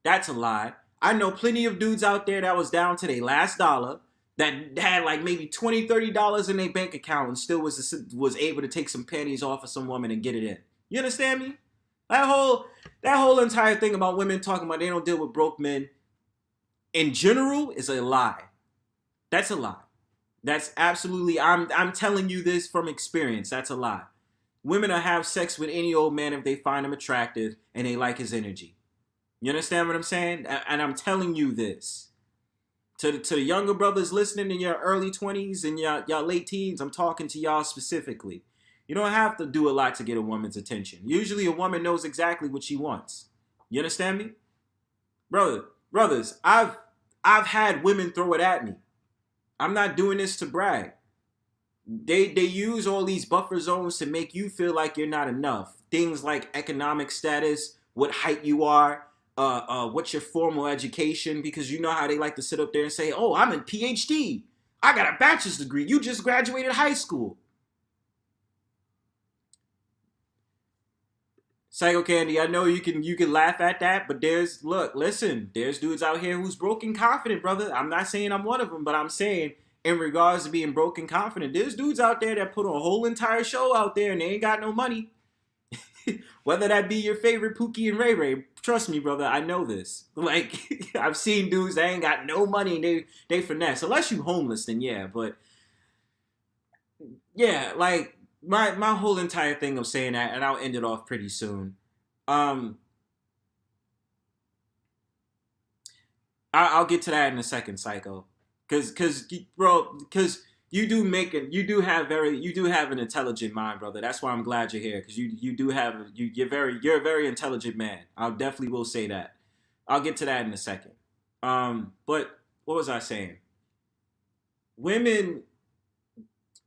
That's a lie. I know plenty of dudes out there that was down to their last dollar, that had like maybe $20, $30 in their bank account and still was able to take some panties off of some woman and get it in. You understand me? That whole entire thing about women talking about they don't deal with broke men in general is a lie. That's a lie. That's absolutely, I'm telling you this from experience. That's a lie. Women will have sex with any old man if they find him attractive and they like his energy. You understand what I'm saying? And I'm telling you this. To the younger brothers listening in your early 20s and y'all late teens, I'm talking to y'all specifically. You don't have to do a lot to get a woman's attention. Usually a woman knows exactly what she wants. You understand me? Brothers, I've had women throw it at me. I'm not doing this to brag. They use all these buffer zones to make you feel like you're not enough. Things like economic status, what height you are, what's your formal education, because you know how they like to sit up there and say, oh, I'm a PhD. I got a bachelor's degree. You just graduated high school. Psycho Candy, I know you can laugh at that, but there's dudes out here who's broken confident, brother. I'm not saying I'm one of them, but I'm saying in regards to being broken confident, there's dudes out there that put a whole entire show out there and they ain't got no money. Whether that be your favorite Pookie and Ray Ray, trust me, brother, I know this. Like, I've seen dudes that ain't got no money and they finesse. Unless you homeless, then yeah, but yeah, like my whole entire thing of saying that, and I'll end it off pretty soon. I'll get to that in a second, Psycho, because you do have an intelligent mind, brother. That's why I'm glad you're here, because you're a very intelligent man. I'll definitely will say that. I'll get to that in a second. But what was I saying? Women,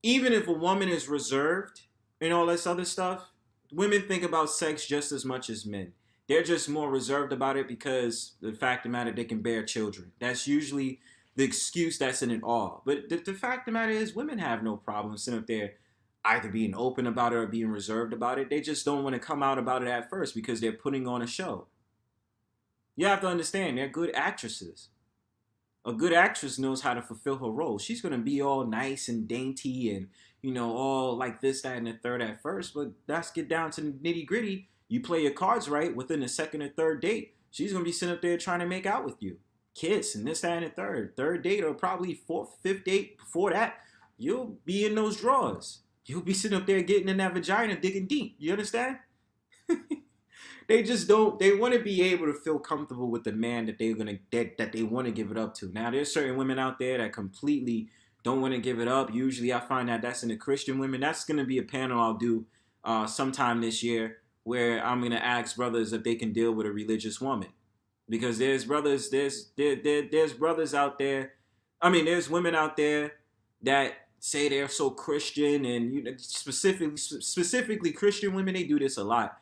even if a woman is reserved and all this other stuff, women think about sex just as much as men. They're just more reserved about it because the fact of the matter, they can bear children. That's usually the excuse that's in it all. But the fact of the matter is, women have no problem sitting up there either being open about it or being reserved about it. They just don't want to come out about it at first because they're putting on a show. You have to understand, they're good actresses. A good actress knows how to fulfill her role. She's going to be all nice and dainty and, all like this, that, and the third at first. But let's get down to the nitty gritty. You play your cards right within the second or third date. She's going to be sitting up there trying to make out with you. Kiss and this, that, and the third. Third date or probably fourth, fifth date. Before that, you'll be in those drawers. You'll be sitting up there getting in that vagina digging deep. You understand? They just don't. They want to be able to feel comfortable with the man that that they want to give it up to. Now, there's certain women out there that completely don't want to give it up. Usually, I find that that's in the Christian women. That's going to be a panel I'll do sometime this year, where I'm going to ask brothers if they can deal with a religious woman, because there's brothers out there. I mean, there's women out there that say they're so Christian, and specifically Christian women. They do this a lot.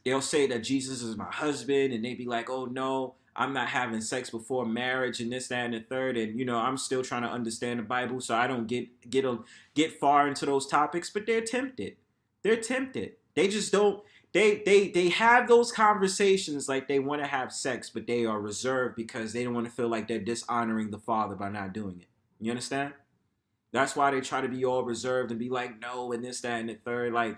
They'll say that Jesus is my husband, and they be like, oh no, I'm not having sex before marriage and this, that, and the third. And, I'm still trying to understand the Bible, so I don't get far into those topics, but they're tempted. They're tempted. They just don't, they have those conversations like they want to have sex, but they are reserved because they don't want to feel like they're dishonoring the Father by not doing it. You understand? That's why they try to be all reserved and be like, no, and this, that, and the third. Like,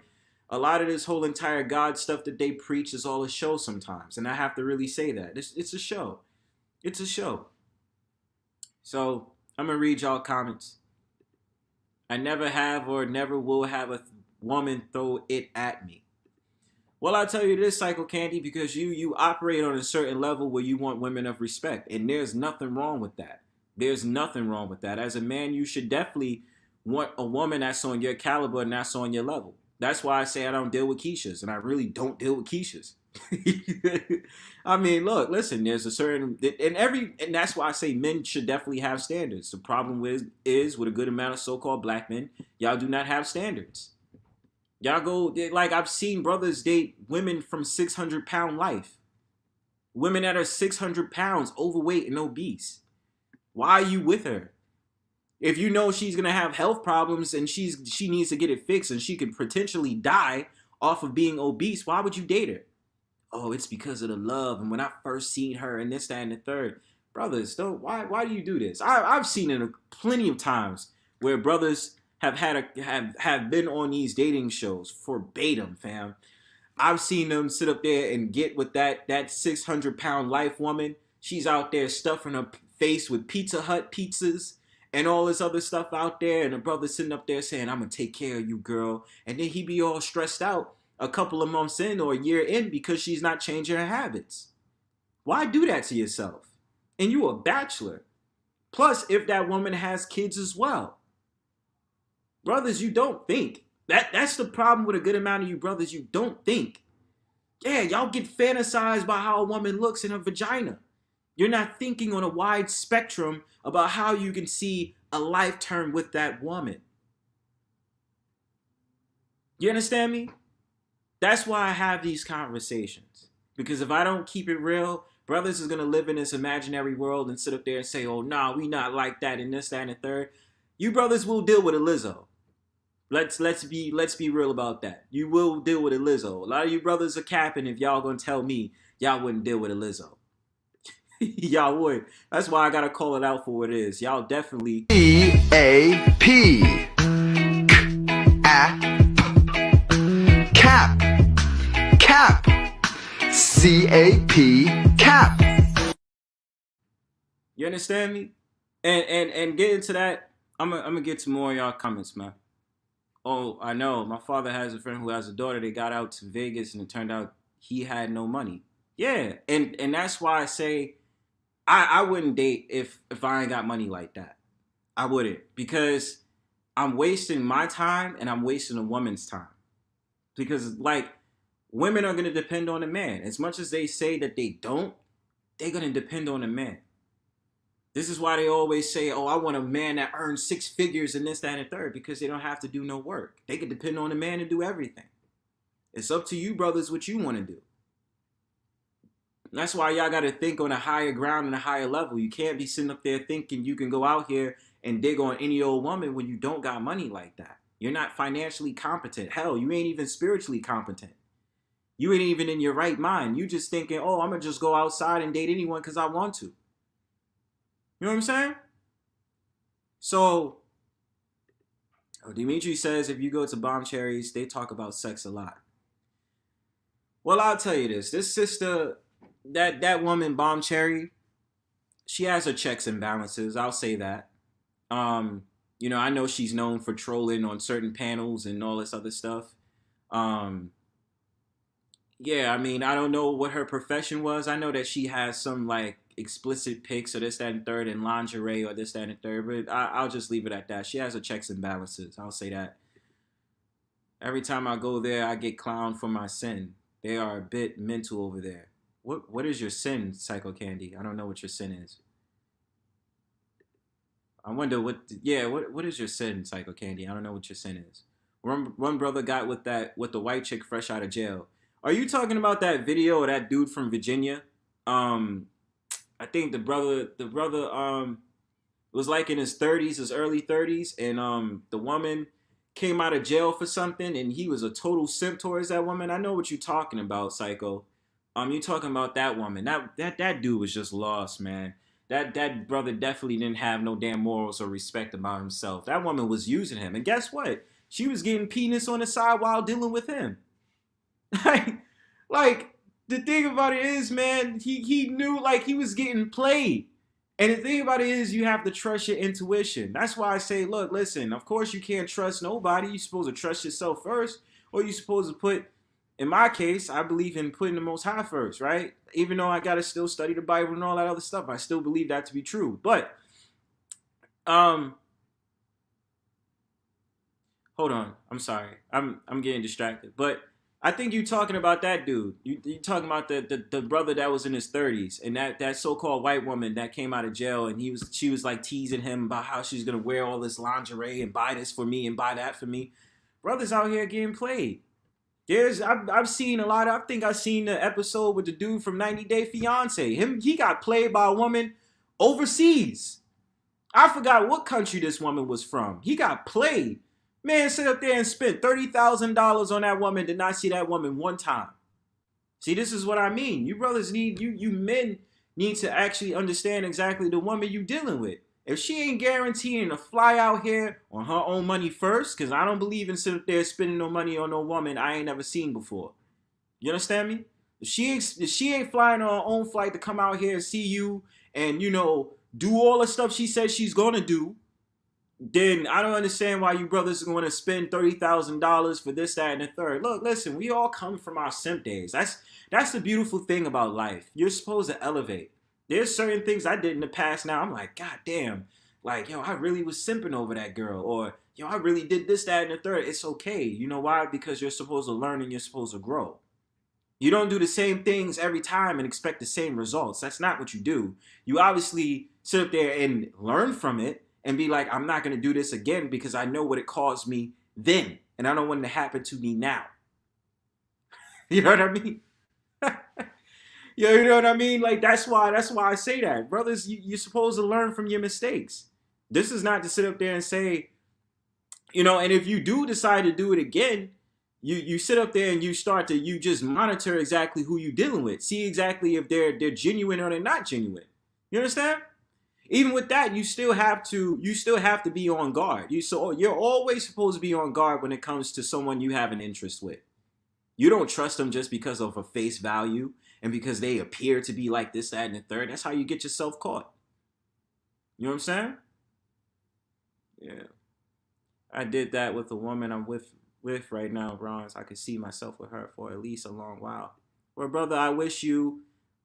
a lot of this whole entire God stuff that they preach is all a show sometimes. And I have to really say that. It's a show. It's a show. So, I'm going to read y'all comments. I never have or never will have a woman throw it at me. Well, I'll tell you this, Psycho Candy, because you operate on a certain level where you want women of respect. And there's nothing wrong with that. There's nothing wrong with that. As a man, you should definitely want a woman that's on your caliber and that's on your level. That's why I say I don't deal with Keishas, and I really don't deal with Keishas. I mean, look, listen, there's a certain, and that's why I say men should definitely have standards. The problem with a good amount of so-called black men, y'all do not have standards. Y'all go, like, I've seen brothers date women from 600-pound life. Women that are 600 pounds, overweight and obese. Why are you with her? If you know she's going to have health problems and she needs to get it fixed and she could potentially die off of being obese, why would you date her? Oh, it's because of the love. And when I first seen her and this, that, and the third. Brothers, why do you do this? I've seen it plenty of times where brothers have been on these dating shows verbatim, fam. I've seen them sit up there and get with that 600-pound life woman. She's out there stuffing her face with Pizza Hut pizzas and all this other stuff out there, and the brother sitting up there saying, I'm going to take care of you, girl. And then he be all stressed out a couple of months in or a year in because she's not changing her habits. Why do that to yourself? And you a bachelor. Plus, if that woman has kids as well. Brothers, you don't think. That's the problem with a good amount of you brothers. You don't think. Yeah, y'all get fantasized by how a woman looks in her vagina. You're not thinking on a wide spectrum about how you can see a life term with that woman. You understand me? That's why I have these conversations. Because if I don't keep it real, brothers is going to live in this imaginary world and sit up there and say, oh, nah, we not like that and this, that, and the third. You brothers will deal with a Lizzo. Let's be real about that. You will deal with a Lizzo. A lot of you brothers are capping if y'all going to tell me y'all wouldn't deal with a Lizzo. Y'all would. That's why I gotta call it out for what it is. Y'all definitely EAP cap CAP. You understand me? And get into that. I'm gonna get to more of y'all comments, man. Oh, I know. My father has a friend who has a daughter. They got out to Vegas and it turned out he had no money. Yeah, and that's why I say I wouldn't date if I ain't got money like that. I wouldn't, because I'm wasting my time and I'm wasting a woman's time. Because, like, women are going to depend on a man. As much as they say that they don't, they're going to depend on a man. This is why they always say, oh, I want a man that earns six figures and this, that, and third, because they don't have to do no work. They can depend on the man to do everything. It's up to you, brothers, what you want to do. That's why y'all got to think on a higher ground and a higher level. You can't be sitting up there thinking you can go out here and dig on any old woman when you don't got money like that. You're not financially competent. Hell, you ain't even spiritually competent. You ain't even in your right mind. You just thinking, oh, I'm going to just go outside and date anyone because I want to. You know what I'm saying? So, Dimitri says if you go to Bomb Cherries, they talk about sex a lot. Well, I'll tell you this. This sister, that woman, Bomb Cherry, she has her checks and balances. I'll say that. I know she's known for trolling on certain panels and all this other stuff. Yeah, I mean, I don't know what her profession was. I know that she has some like explicit pics or this, that, and third, and lingerie or this, that, and third. But I'll just leave it at that. She has her checks and balances. I'll say that. Every time I go there, I get clowned for my sin. They are a bit mental over there. What is your sin, Psycho Candy? I don't know what your sin is. I wonder what is your sin, Psycho Candy? I don't know what your sin is. One brother got with the white chick fresh out of jail. Are you talking about that video of that dude from Virginia? I think the brother was like in his 30s, his early 30s, and the woman came out of jail for something, and he was a total simp towards that woman. I know what you're talking about, Psycho. You talking about that woman? That dude was just lost, man. That brother definitely didn't have no damn morals or respect about himself. That woman was using him, and guess what? She was getting penis on the side while dealing with him. like the thing about it is, man, he knew like he was getting played. And the thing about it is you have to trust your intuition. That's why I say, look, listen, of course you can't trust nobody. You're supposed to trust yourself first. Or you're supposed to put, in my case, I believe in putting the Most High first, right? Even though I got to still study the Bible and all that other stuff, I still believe that to be true. But, hold on. I'm sorry. I'm getting distracted. But I think you're talking about that dude. You're talking about the brother that was in his 30s and that so-called white woman that came out of jail, and she was like teasing him about how she's gonna wear all this lingerie and buy this for me and buy that for me. Brothers out here getting played. I've seen a lot. I think I've seen the episode with the dude from 90 Day Fiance. He got played by a woman overseas. I forgot what country this woman was from. He got played. Man, sit up there and spent $30,000 on that woman, did not see that woman one time. See, this is what I mean. You brothers you men need to actually understand exactly the woman you dealing with. If she ain't guaranteeing to fly out here on her own money first, because I don't believe in sitting up there spending no money on no woman I ain't never seen before. You understand me? If she ain't flying on her own flight to come out here and see you and, do all the stuff she says she's going to do, then I don't understand why you brothers are going to spend $30,000 for this, that, and the third. Look, listen, we all come from our simp days. That's the beautiful thing about life. You're supposed to elevate. There's certain things I did in the past now. I'm like, God damn, like, yo, I really was simping over that girl. Or, yo, I really did this, that, and the third. It's okay. You know why? Because you're supposed to learn and you're supposed to grow. You don't do the same things every time and expect the same results. That's not what you do. You obviously sit up there and learn from it and be like, I'm not going to do this again because I know what it caused me then. And I don't want it to happen to me now. You know what I mean? You know what I mean? Like, that's why I say that. Brothers, you're supposed to learn from your mistakes. This is not to sit up there and say, and if you do decide to do it again, you sit up there and you just monitor exactly who you're dealing with. See exactly if they're genuine or they're not genuine. You understand? Even with that, you still have to be on guard. You're always supposed to be on guard when it comes to someone you have an interest with. You don't trust them just because of a face value and because they appear to be like this, that, and the third. That's how you get yourself caught. You know what I'm saying? Yeah. I did that with a woman I'm with right now, Bronze. I could see myself with her for at least a long while. Well, brother, I wish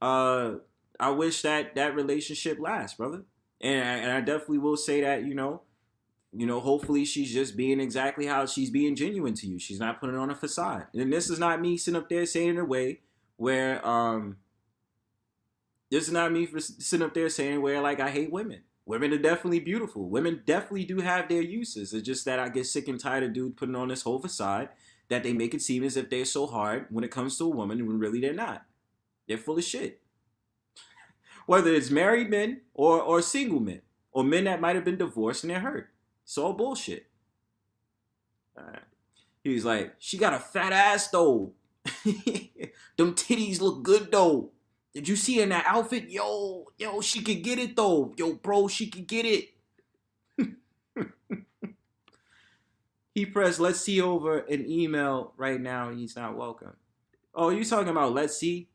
that relationship lasts, brother. And I definitely will say that, hopefully she's just being exactly how she's being genuine to you. She's not putting on a facade. And this is not me sitting up there saying it in a way where, This is not me for sitting up there saying where like I hate women. Women are definitely beautiful. Women definitely do have their uses. It's just that I get sick and tired of dudes putting on this whole facade that they make it seem as if they're so hard when it comes to a woman when really they're not. They're full of shit. Whether it's married men or single men or men that might have been divorced and they're hurt. It's all bullshit. He was like, she got a fat ass though. Them titties look good though. Did you see her in that outfit? Yo, she could get it though. Yo, bro, she could get it. He pressed let's see over an email right now and he's not welcome. Oh, you talking about let's see?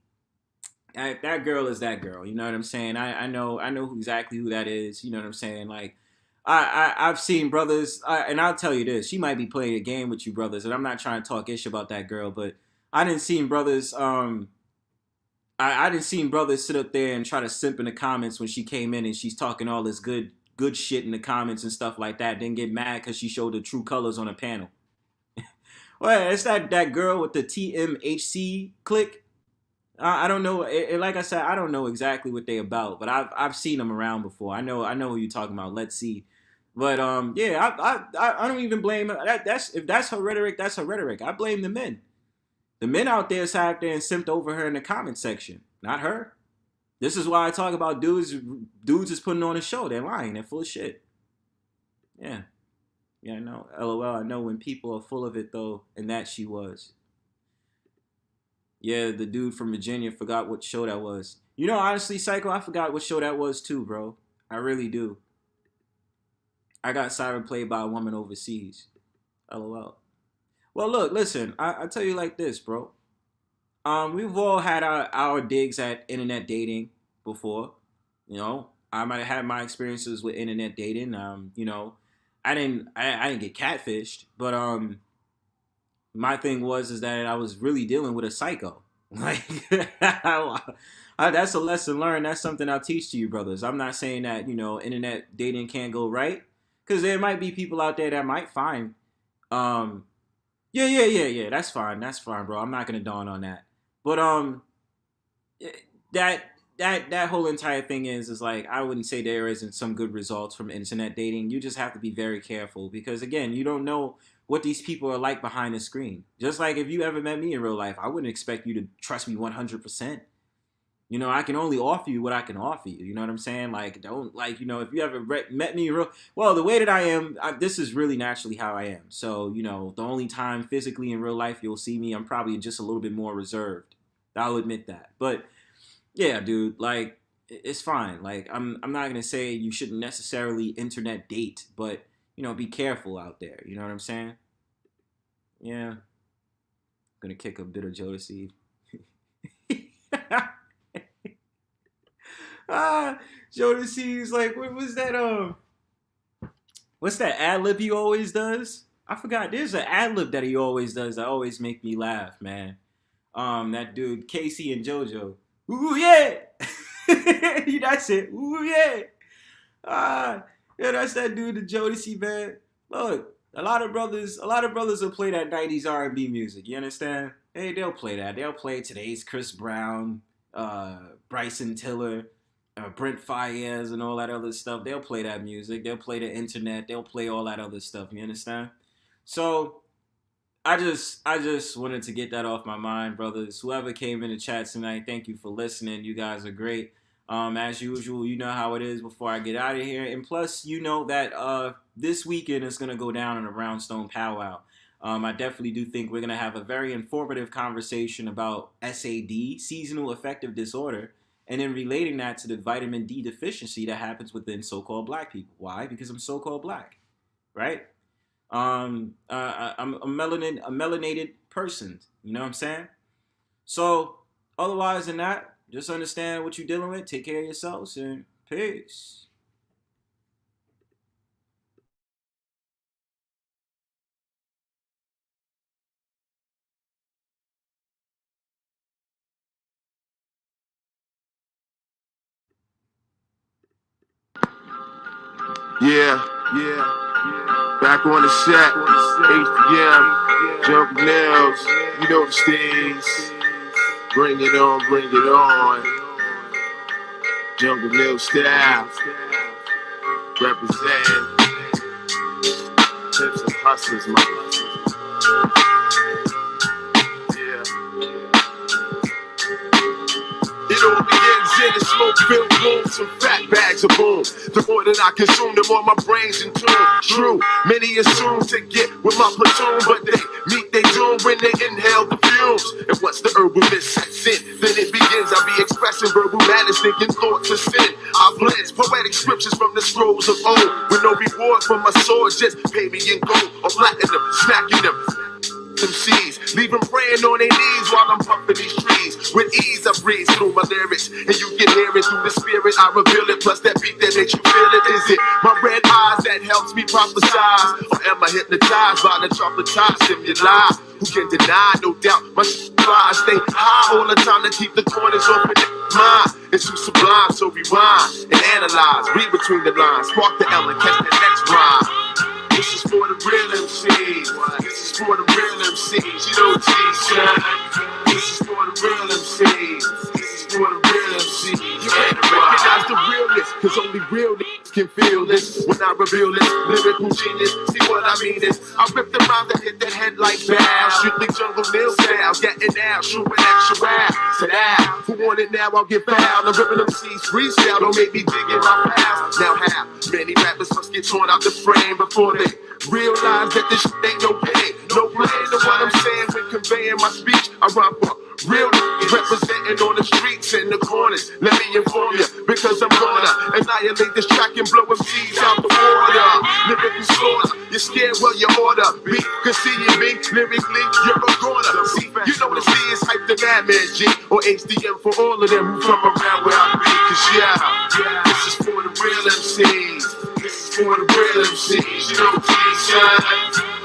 That girl is that girl. You know what I'm saying? I know exactly who that is. You know what I'm saying? Like, I've seen brothers, and I'll tell you this: she might be playing a game with you, brothers. And I'm not trying to talk ish about that girl, but I didn't see brothers. I didn't see brothers sit up there and try to simp in the comments when she came in and she's talking all this good shit in the comments and stuff like that. Then get mad because she showed the true colors on a panel. Well, it's that girl with the TMHC click. I don't know. Like I said, I don't know exactly what they about, but I've seen them around before. I know who you're talking about. Let's see. But yeah, I don't even blame her. That's if that's her rhetoric, that's her rhetoric. I blame the men. The men out there sat there and simped over her in the comment section, not her. This is why I talk about dudes is putting on a show. They're lying. They're full of shit. Yeah, I know. LOL. I know when people are full of it though, and that she was. Yeah, the dude from Virginia forgot what show that was. You know, honestly, Psycho, I forgot what show that was too, bro. I really do. I got siren played by a woman overseas. LOL. Well, look, listen. I tell you like this, bro. We've all had our digs at internet dating before. You know, I might have had my experiences with internet dating. You know, I didn't get catfished, but my thing is that I was really dealing with a psycho. Like, that's a lesson learned. That's something I'll teach to you, brothers. I'm not saying that, you know, internet dating can't go right. Because there might be people out there that might find, yeah. That's fine, bro. I'm not going to dawn on that. But, that whole entire thing is like, I wouldn't say there isn't some good results from internet dating. You just have to be very careful because, again, you don't know what these people are like behind the screen. Just like if you ever met me in real life, I wouldn't expect you to trust me 100%. You know, I can only offer you what I can offer you. You know what I'm saying? Like, don't, like, you know, if you ever met me well, the way that I am, this is really naturally how I am. So, you know, the only time physically in real life you'll see me, I'm probably just a little bit more reserved. I'll admit that. But yeah, dude, like, it's fine. Like, I'm not going to say you shouldn't necessarily internet date, but, you know, be careful out there. You know what I'm saying? Yeah. I'm going to kick a bit of Jodeci. Jodeci's like, what was that, what's that ad-lib he always does? I forgot. There's an ad-lib that he always does that always make me laugh, man. That dude, Casey and JoJo. Ooh, yeah! That's it. Ooh, yeah! Yeah, that's that dude, the Jodeci, man. Look, a lot of brothers will play that 90s R&B music, you understand? Hey, they'll play that. They'll play today's Chris Brown, Bryson Tiller, Brent Faiyaz, and all that other stuff. They'll play that music. They'll play the internet. They'll play all that other stuff, you understand? So, I just wanted to get that off my mind, brothers. Whoever came in the chat tonight, thank you for listening. You guys are great. As usual, you know how it is before I get out of here. And plus, you know that this weekend is going to go down in a Brownstone Powwow. I definitely do think we're going to have a very informative conversation about SAD, seasonal affective disorder, and then relating that to the vitamin D deficiency that happens within so-called black people. Why? Because I'm so-called black, right? I'm a melanated person. You know what I'm saying? So, otherwise than that, just understand what you're dealing with. Take care of yourselves and peace. Yeah. Back on the set. HDM. Jump nails. You know the steez. Bring it on, bring it on. Jungle Mill style. Representing tips and hustlers, man. Yeah. It all begins in a smoke-filled room, some fat bags of boom. The more that I consume, the more my brain's in tune. True, many assume to get with my platoon, but they meet their doom when they inhale the fumes. And once the herbalist sets in, then it begins. I'll be expressing verbal madness, thinking thoughts of sin. I blend poetic scriptures from the scrolls of old, with no reward for my sword, just pay me in gold or platinum, smacking them. MCs, leave them praying on their knees while I'm puffing these trees. With ease I breeze through my lyrics, and you can hear it through the spirit. I reveal it, plus that beat that makes you feel it. Is it my red eyes that helps me prophesize, or am I hypnotized by the chocolate stimuli? Who can deny? No doubt my fly. I stay high all the time to keep the corners open in mind. It's too sublime, so rewind and analyze. Read between the lines, spark the L and catch the next rhyme. This is for the real MCs. This is for the real MCs. You know Chieftain. This is for the real MCs. This is for the real MCs. You better recognize the realness, cause only real niggas can feel this. When I reveal this lyrical genius, see what I mean is I rip the rhymes that hit that head like bow. Strictly Jungle Mill style, getting out, shooting extra out. Said out, who want it now? I'll get foul. I'm ripping them C's freestyle, don't make me dig in my past. Now how many rappers must get torn out the frame before they realize that this shit ain't no game, no blame to what I'm saying when conveying my speech. I rhyme for real niggas representing on the streets and the corners. Let me inform you, because I'm gonna annihilate this track and blow MCs out the water. Lyrical slaughter, you're scared, well you order. B, cause seeing me lyrically, you're a corner. See, you know the C is hype the Madman G, or HDM for all of them who from around where I be. Cause yeah, this is for the real MCs. This is for the real MCs, you know Chieftain.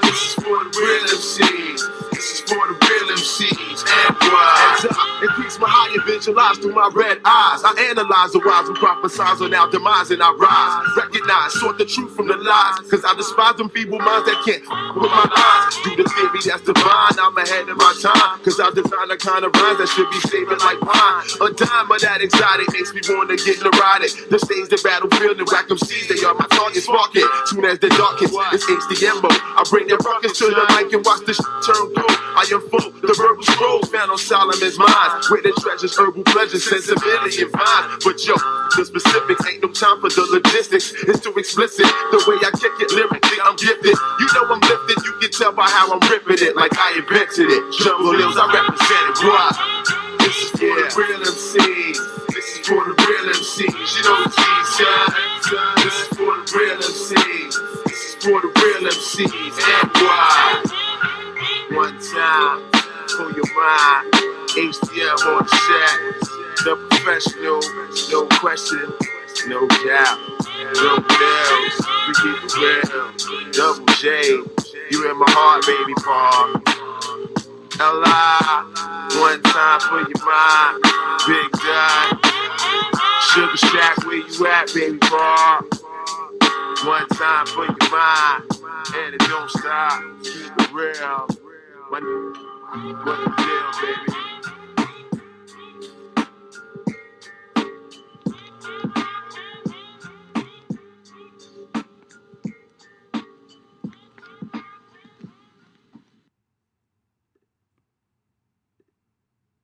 This is for the real MCs. This is for the real MCs. And as I increase my higher visualize through my red eyes, I analyze the wise who prophesize on our demise and I rise. Recognize, sort the truth from the lies, cause I despise them feeble minds that can't with my lines. Do the theory that's divine, I'm ahead of my time, cause I design the kind of rhymes that should be saving like wine. A dime of that exotic makes me wanna get neurotic. The stage, the battlefield, and whack them seeds, they are my target. Spark it, soon as the dark hits, it's HDMO. I bring their rockets to the mic and watch the turn cold. I unfold the verbal scrolls found on Solomon's mind, where the treasures, herbal pleasures, sensibility and vine. But yo, the specifics ain't no time for the logistics. It's too explicit, the way I kick it lyrically, I'm gifted. You know I'm lifted, you can tell by how I'm ripping it, like I invented it. Jungle Hills, I represent it. Why? This is for the real MCs. This is for the real MCs. You know Chieftain. This is for the real MCs. This is for the real MCs. And why? One time for your mind. HDM on the set. The professional, no question, no doubt. No bells, we keep it real. Double J, you in my heart, baby Paul. L.I., one time for your mind. Big Dot, Sugar Shack, where you at, baby Paul? One time for your mind, and it don't stop. Keep it real. What the deal, baby?